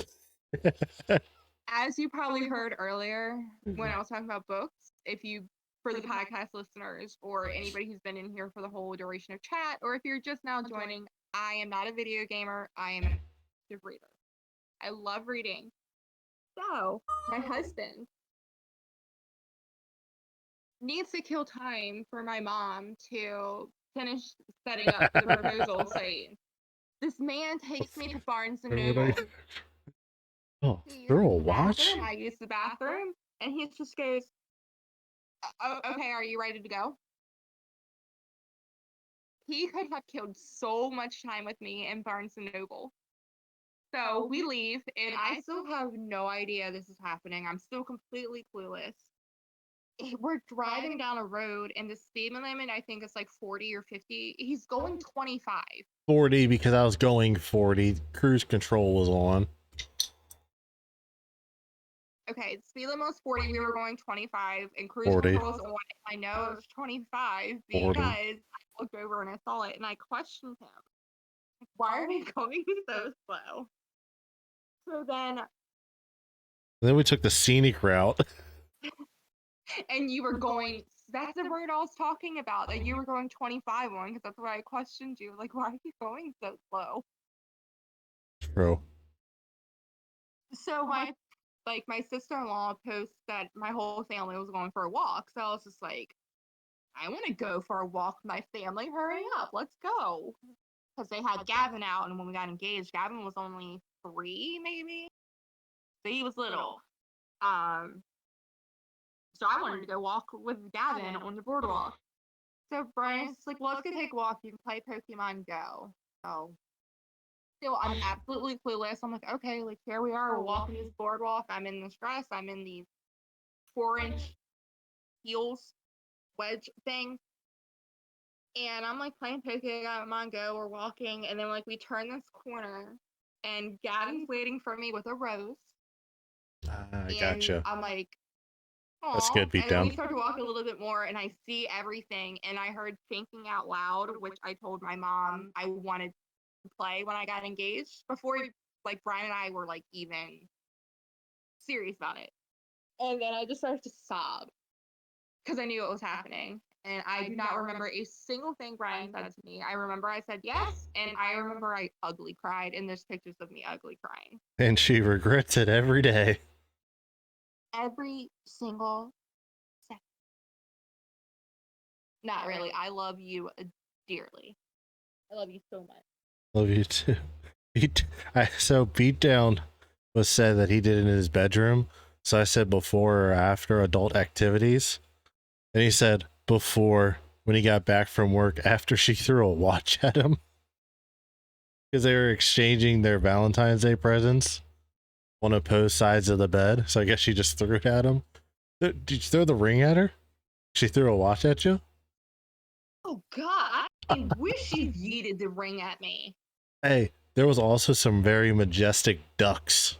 Speaker 2: as you probably heard earlier when I was talking about books, if you, for the podcast listeners or anybody who's been in here for the whole duration of chat, or if you're just now joining, I am not a video gamer. I am an active reader. I love reading. So, my husband needs to kill time for my mom to finish setting up the proposal site. This man takes me to Barnes and Noble.
Speaker 1: Oh, girl, watch.
Speaker 2: I use the bathroom, and he just goes, "Oh, okay, are you ready to go?" He could have killed so much time with me in Barnes and Noble. So we leave, and I still have no idea this is happening. I'm still completely clueless. We're driving down a road, and the speed limit, I think, is like 40 or 50. He's going 25.
Speaker 1: 40 because I was going 40. Cruise control was on.
Speaker 2: Okay, the speed limit was 40. We were going 25, and cruise control was on. I know it was 25 because I looked over and I saw it, and I questioned him. Why are we going so slow? So
Speaker 1: then we took the scenic route.
Speaker 2: And you were going, that's the road I was talking about, that you were going 25 on, because that's why I questioned you. Like, why are you going so slow?
Speaker 1: True.
Speaker 2: So my sister-in-law posts that my whole family was going for a walk. So I was just like, I want to go for a walk with my family. Hurry up, let's go. Because they had Gavin out, and when we got engaged, Gavin was only 3, maybe. So he was little. So I wanted to go walk with Gavin on the boardwalk. So Brian's like, well, let's go take a walk. You can play Pokemon Go. So still, I'm absolutely clueless. I'm like, okay, like here we are. We're walking this boardwalk. I'm in this dress. I'm in these 4-inch heels wedge thing. And I'm like playing Pokemon Go. We're walking. And then like we turn this corner and Gavin's waiting for me with a rose.
Speaker 1: I gotcha.
Speaker 2: I'm like, aww.
Speaker 1: That's good, beat
Speaker 2: and
Speaker 1: down.
Speaker 2: We start to walk a little bit more, and I see everything, and I heard thinking out loud, which I told my mom I wanted to play when I got engaged before, like Brian and I were like even serious about it. And then I just started to sob because I knew what was happening, and I do not remember a single thing Brian said to me. I remember I said yes, and I remember I ugly cried, and there's pictures of me ugly crying.
Speaker 1: And she regrets it every day.
Speaker 2: Every single second. Not really. I love you dearly. I love you so much.
Speaker 1: Love you too. So Beatdown was said that he did it in his bedroom. So I said before or after adult activities. And he said before, when he got back from work after she threw a watch at him. Because they were exchanging their Valentine's Day presents on opposed sides of the bed. So I guess she just threw it at him. Did you throw the ring at her? She threw a watch at you?
Speaker 2: Oh, God. I wish she yeeted the ring at me.
Speaker 1: Hey, there was also some very majestic ducks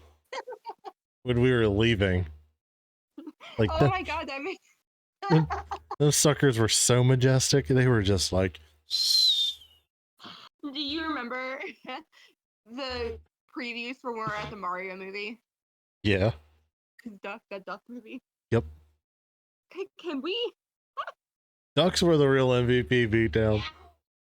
Speaker 1: when we were leaving. Like
Speaker 2: oh, my God. That makes...
Speaker 1: those suckers were so majestic. They were just like...
Speaker 2: Do you remember the previews for when we were at the Mario movie?
Speaker 1: Yeah.
Speaker 2: That duck movie?
Speaker 1: Yep.
Speaker 2: Can we...
Speaker 1: Ducks were the real MVP beatdown.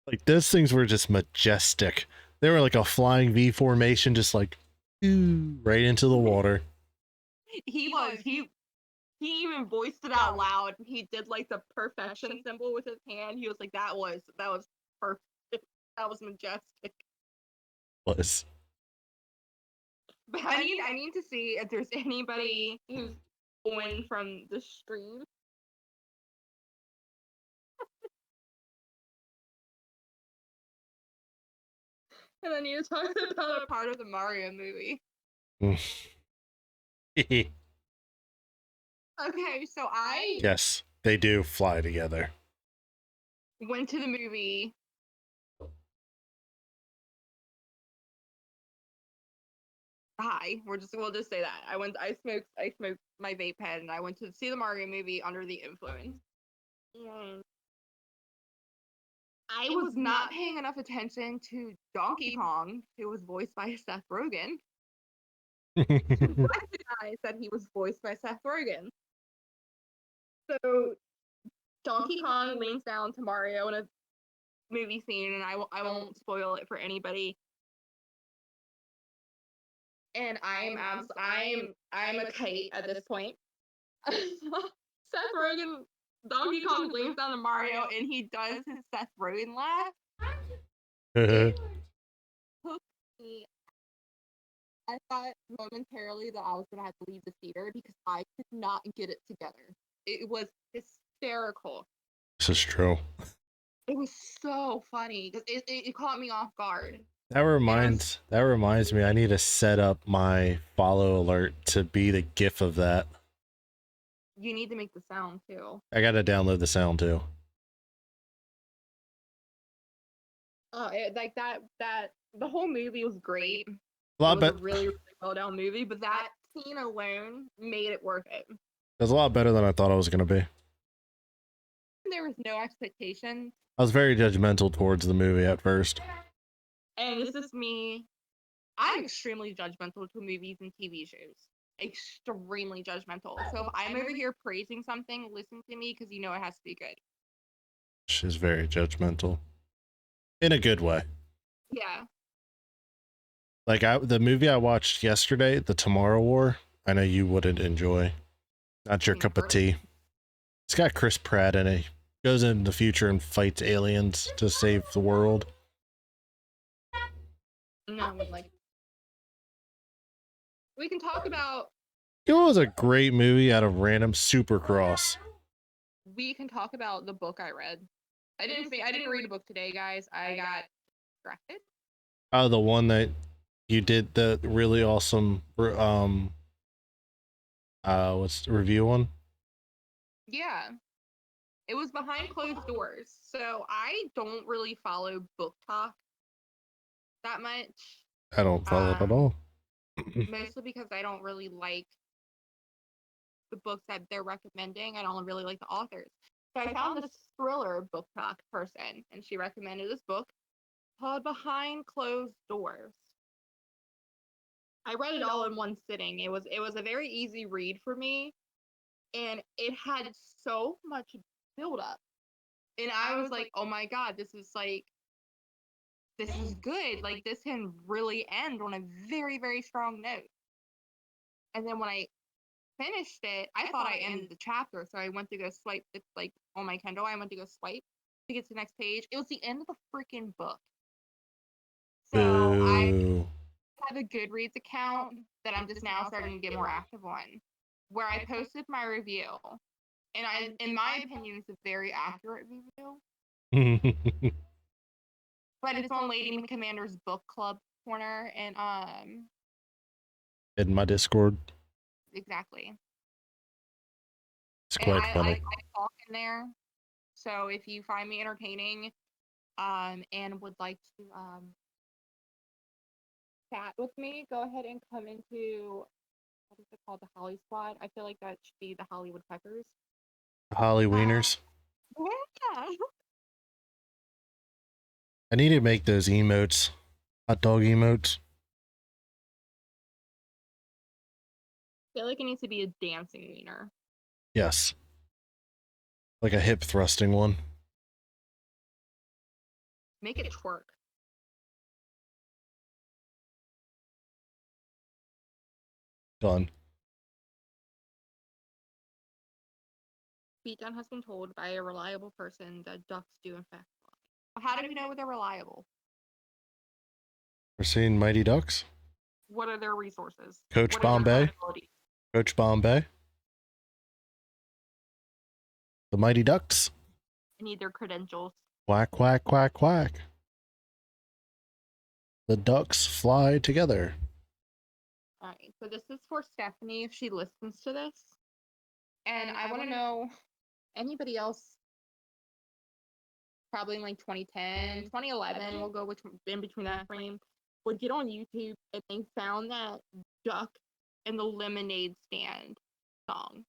Speaker 1: Like, those things were just majestic. They were like a flying V formation, just like Ooh, right into the water.
Speaker 2: He even voiced it out loud. He did like the perfection symbol with his hand. He was like, that was perfect. That was majestic.
Speaker 1: Was.
Speaker 2: But I need to see if there's anybody who's on from the stream. And I need to talk about a part of the Mario movie. Okay, so I
Speaker 1: Yes, they do fly together.
Speaker 2: went to the movie. We'll just say that. I smoked my vape pen and I went to see the Mario movie under the influence. And I was not paying enough attention to Donkey Kong, who was voiced by Seth Rogen, to recognize that he was voiced by Seth Rogen. So Donkey Kong leans down to Mario in a movie scene, and I won't spoil it for anybody. And I'm a kite at this point. Seth Rogen, Donkey Kong leans down to Mario, and he does his Seth Rogen laugh. It took me. I thought momentarily that I was gonna have to leave the theater because I could not get it together. It was hysterical.
Speaker 1: This is true.
Speaker 2: It was so funny because it caught me off guard.
Speaker 1: That reminds me, I need to set up my follow alert to be the GIF of that.
Speaker 2: You need to make the sound too.
Speaker 1: I gotta download the sound too.
Speaker 2: Like that the whole movie was great.
Speaker 1: A lot better.
Speaker 2: A really, really well done movie, but that scene alone made it worth it.
Speaker 1: It was a lot better than I thought it was gonna be.
Speaker 2: There was no expectation.
Speaker 1: I was very judgmental towards the movie at first.
Speaker 2: And this is me. I'm extremely judgmental to movies and TV shows. Extremely judgmental. So if I'm over here praising something, listen to me because you know it has to be good.
Speaker 1: She's very judgmental. In a good way.
Speaker 2: Yeah.
Speaker 1: Like the movie I watched yesterday, The Tomorrow War, I know you wouldn't enjoy. Not your cup of tea. It's got Chris Pratt in it. He goes into the future and fights aliens to save the world.
Speaker 2: No, I would like. We can talk about.
Speaker 1: It was a great movie out of random Supercross.
Speaker 2: We can talk about the book I read. I didn't read a book today, guys. I got distracted.
Speaker 1: Oh, the one that you did the really awesome what's the review one?
Speaker 2: Yeah. It was behind closed doors. So I don't really follow book talk that much.
Speaker 1: I don't follow it at all.
Speaker 2: Mostly because I don't really like the books that they're recommending. I don't really like the authors. So I found this thriller book talk person, and she recommended this book called Behind Closed Doors. I read it all in one sitting. It was a very easy read for me, and it had so much build up. And I was like, "Oh my god, this is good. Like this can really end on a very, very strong note." And then when I finished it, I thought I ended the chapter, so I went to go swipe it like on my Kindle. I went to go swipe to get to the next page. It was the end of the freaking book. So I have a Goodreads account that I'm just now starting to get more active on, where I posted my review, and in my opinion, it's a very accurate review. But it's on Lady Commander's book club corner, and
Speaker 1: in my Discord.
Speaker 2: Exactly.
Speaker 1: It's quite funny.
Speaker 2: I talk in there, so if you find me entertaining, and would like to chat with me, go ahead and come into what is it called, the Holly Squad. I feel like that should be the Hollywood Peckers.
Speaker 1: Holly Wieners.
Speaker 2: Yeah.
Speaker 1: I need to make those emotes. Hot dog emotes.
Speaker 2: I feel like it needs to be a dancing wiener.
Speaker 1: Yes. Like a hip thrusting one.
Speaker 2: Make it twerk.
Speaker 1: Done.
Speaker 2: Beatdown has been told by a reliable person that ducks do in fact fly. How do we know they're reliable?
Speaker 1: We're seeing Mighty Ducks.
Speaker 2: What are their resources?
Speaker 1: Coach
Speaker 2: What are their
Speaker 1: Bombay.
Speaker 2: credibility?
Speaker 1: Coach Bombay. The Mighty Ducks.
Speaker 2: I need their credentials.
Speaker 1: Quack, quack, quack, quack. The ducks fly together.
Speaker 2: All right, so this is for Stephanie if she listens to this. And I want to know anybody else, probably in like 2010, 2011, we'll go in between that frame, would get on YouTube and they found that Duck and the Lemonade Stand song.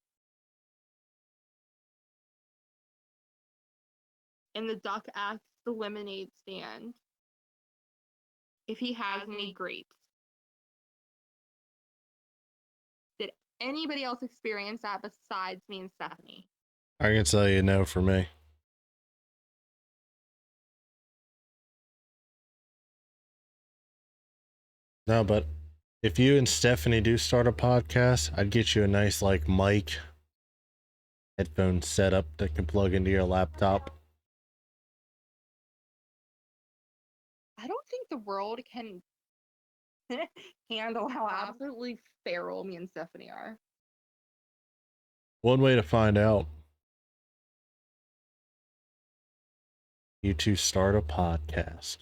Speaker 2: And the duck asks the lemonade stand if he has any grapes. Did anybody else experience that besides me and Stephanie?
Speaker 1: I can tell you no for me. No, but if you and Stephanie do start a podcast, I'd get you a nice like mic, headphone setup that can plug into your laptop.
Speaker 2: I don't think the world can handle how absolutely feral me and Stephanie are.
Speaker 1: One way to find out. You two start a podcast.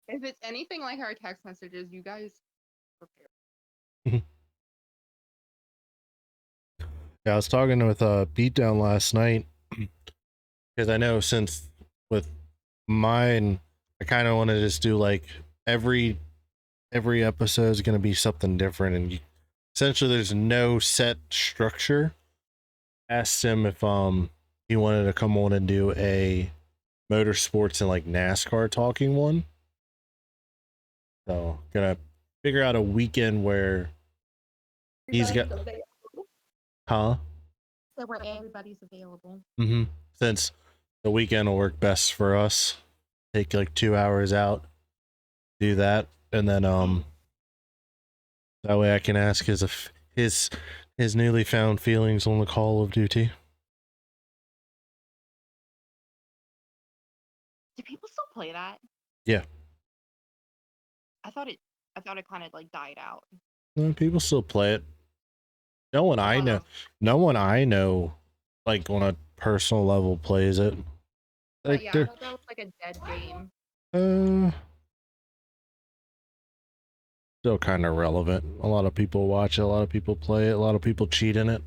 Speaker 2: If it's anything like our text messages, you guys prepare.
Speaker 1: Yeah, I was talking with Beatdown last night because I know since with mine, I kind of want to just do like every episode is going to be something different, and essentially there's no set structure. Asked him if he wanted to come on and do a motorsports and like NASCAR talking one. So gonna figure out a weekend where he's got, huh?
Speaker 2: So where everybody's available.
Speaker 1: Mm-hmm. Since the weekend will work best for us. Take like 2 hours out, do that, and then that way I can ask his newly found feelings on the Call of Duty.
Speaker 2: Do people still play that?
Speaker 1: Yeah.
Speaker 2: I thought it kind of like died out.
Speaker 1: People still play it. No one I know, like on a personal level, plays it. Like,
Speaker 2: yeah, I thought that was like a dead game.
Speaker 1: Still kind of relevant. A lot of people watch it. A lot of people play it. A lot of people cheat in it.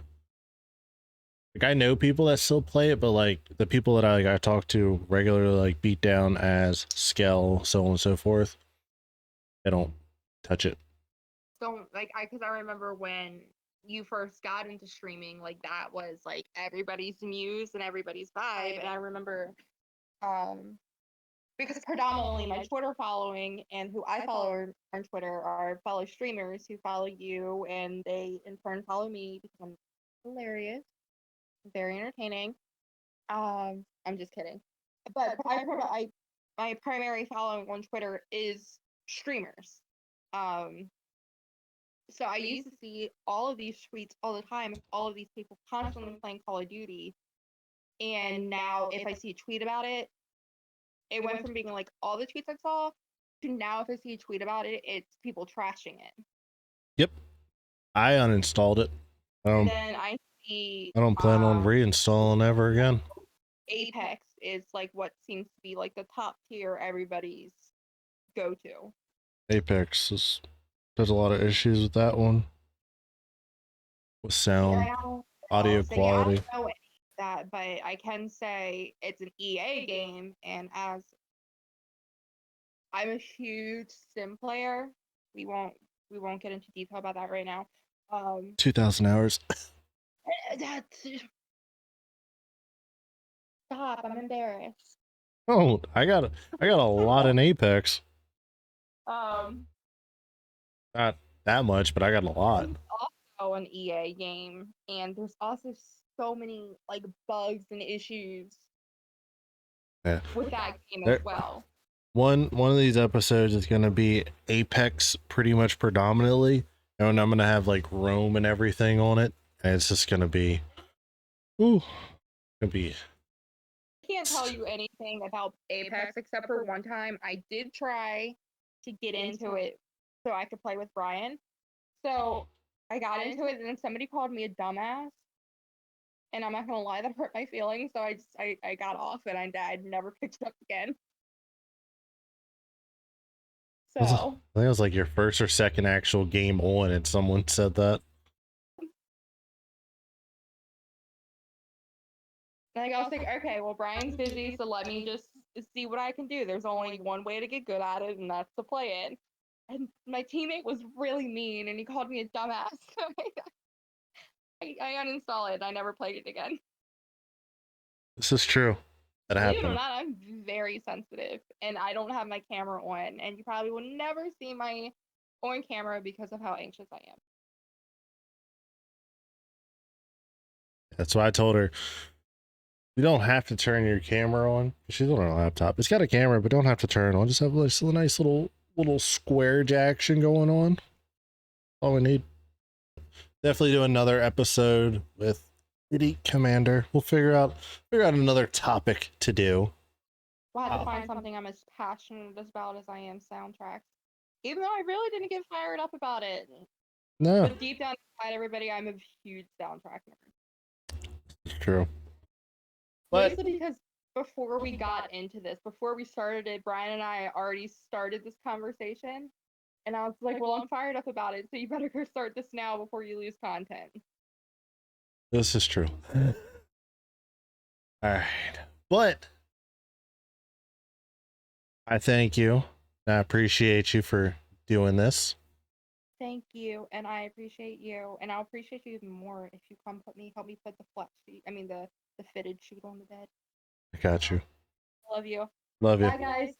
Speaker 1: Like I know people that still play it, but like the people that I talk to regularly, like Beatdown, as Skell, so on and so forth, they don't touch it.
Speaker 2: So like because I remember when you first got into streaming, like that was like everybody's muse and everybody's vibe. And I remember because predominantly my Twitter following and who I follow on Twitter are fellow streamers who follow you, and they in turn follow me because I'm hilarious, very entertaining. I'm just kidding, but my primary following on Twitter is streamers. So I used to see all of these tweets all the time, all of these people constantly playing Call of Duty. And now if I see a tweet about it, it went from being like all the tweets I saw to now if I see a tweet about it, it's people trashing it.
Speaker 1: Yep. I uninstalled it.
Speaker 2: And then I see
Speaker 1: I don't plan on reinstalling ever again.
Speaker 2: Apex is like what seems to be like the top tier everybody's go to.
Speaker 1: Apex there's a lot of issues with that one. With sound, audio quality.
Speaker 2: I don't know any of that, but I can say it's an EA game, and as I'm a huge sim player, we won't get into detail about that right now.
Speaker 1: 2,000 hours.
Speaker 2: That's stop. I'm embarrassed.
Speaker 1: Oh, I got a lot in Apex. Not that much, but I got a lot.
Speaker 2: It's also an EA game, and there's also so many like bugs and issues with that game as well.
Speaker 1: One of these episodes is going to be Apex pretty much predominantly, And I'm gonna have like Rome and everything on it, and it's just gonna be, ooh, gonna be.
Speaker 2: I can't tell you anything about Apex except for one time I did try to get into it so I could play with Brian. So I got into it and then somebody called me a dumbass. And I'm not gonna lie, that hurt my feelings. So I got off and I never picked it up again.
Speaker 1: I
Speaker 2: So
Speaker 1: think it was like your first or second actual game on, and someone said that.
Speaker 2: like I was like, okay, well Brian's busy, so let me just see what I can do. There's only one way to get good at it, and that's to play it. And my teammate was really mean, and he called me a dumbass. I uninstalled it. I never played it again.
Speaker 1: This is true. That
Speaker 2: Believe it or
Speaker 1: happened.
Speaker 2: not, I'm very sensitive, and I don't have my camera on, and you probably will never see my on camera because of how anxious I am.
Speaker 1: That's why I told her you don't have to turn your camera on. She's on her laptop. It's got a camera, but don't have to turn it on. Just have this nice little square action going on. All we need. Definitely do another episode with Elite Commander. We'll figure out another topic to do.
Speaker 2: We'll have to find something I'm as passionate about as I am soundtracks. Even though I really didn't get fired up about it.
Speaker 1: No,
Speaker 2: But deep down inside, everybody, I'm a huge soundtrack nerd.
Speaker 1: it's true. But
Speaker 2: Mostly because before we got into this, before we started it, Brian and I already started this conversation. And I was like, well, I'm fired up about it, so you better go start this now before you lose content.
Speaker 1: this is true. All right. But I thank you. I appreciate you for doing this.
Speaker 2: Thank you, and I appreciate you, and I'll appreciate you even more if you come help me put the flat sheet, the fitted sheet on the bed.
Speaker 1: I got you.
Speaker 2: Love you.
Speaker 1: Love you.
Speaker 2: Bye, guys.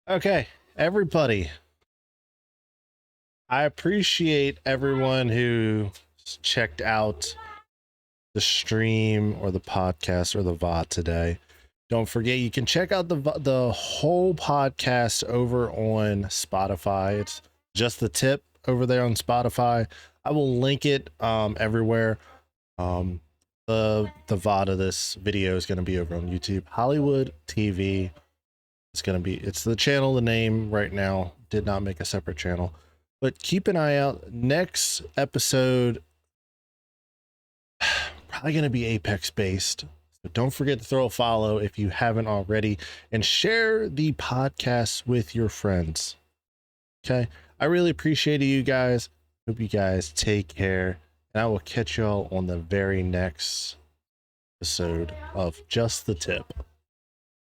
Speaker 1: Okay, everybody. I appreciate everyone who checked out the stream or the podcast or the VOD today. Don't forget, you can check out the whole podcast over on Spotify. It's just the tip over there on Spotify. I will link it everywhere. The VOD of this video is going to be over on YouTube. Hollywood TV. It's the channel, the name right now. Did not make a separate channel. But keep an eye out. Next episode, probably going to be Apex based. So don't forget to throw a follow if you haven't already, and share the podcast with your friends. Okay. I really appreciate you guys. Hope you guys take care. And I will catch y'all on the very next episode of Just the Tip.